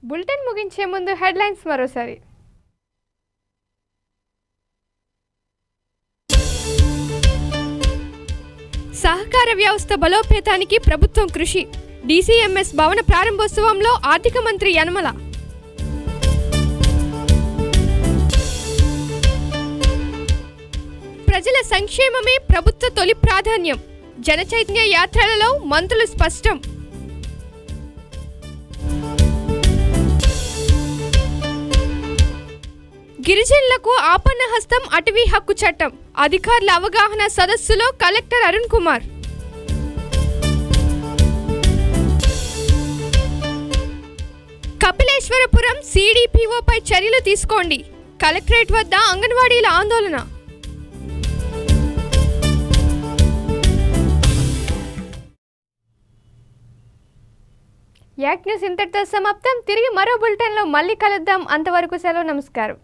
A: బులెటిన్ ముగించే ముందు హెడ్లైన్స్ మరోసారి. సహకార వ్యవస్థ బలోపేతానికి ప్రభుత్వం కృషి. డీసీఎంఎస్ భవన ప్రారంభోత్సవంలో ఆర్థిక మంత్రి యనమల. ప్రజల సంక్షేమమే ప్రభుత్వ తొలి ప్రాధాన్యం. జనచైతన్య యాత్రలలో మంత్రులు స్పష్టం. గిరిజనులకు ఆపన్న హస్తం అటవీ హక్కు చట్టం. అధికారుల అవగాహన సదస్సులో కలెక్టర్ అరుణ్ కుమార్. కపిలేశ్వరపురం సిడిపిఓపై చర్యలు తీసుకోండి. కలెక్టరేట్ వద్ద అంగన్వాడీల ఆందోళన. యాక్ న్యూస్ ఇంతటితో సమాప్తం. తిరిగి మరో బులెటిన్లో మళ్ళీ కలుద్దాం. అంతవరకు సెలవు. నమస్కారం.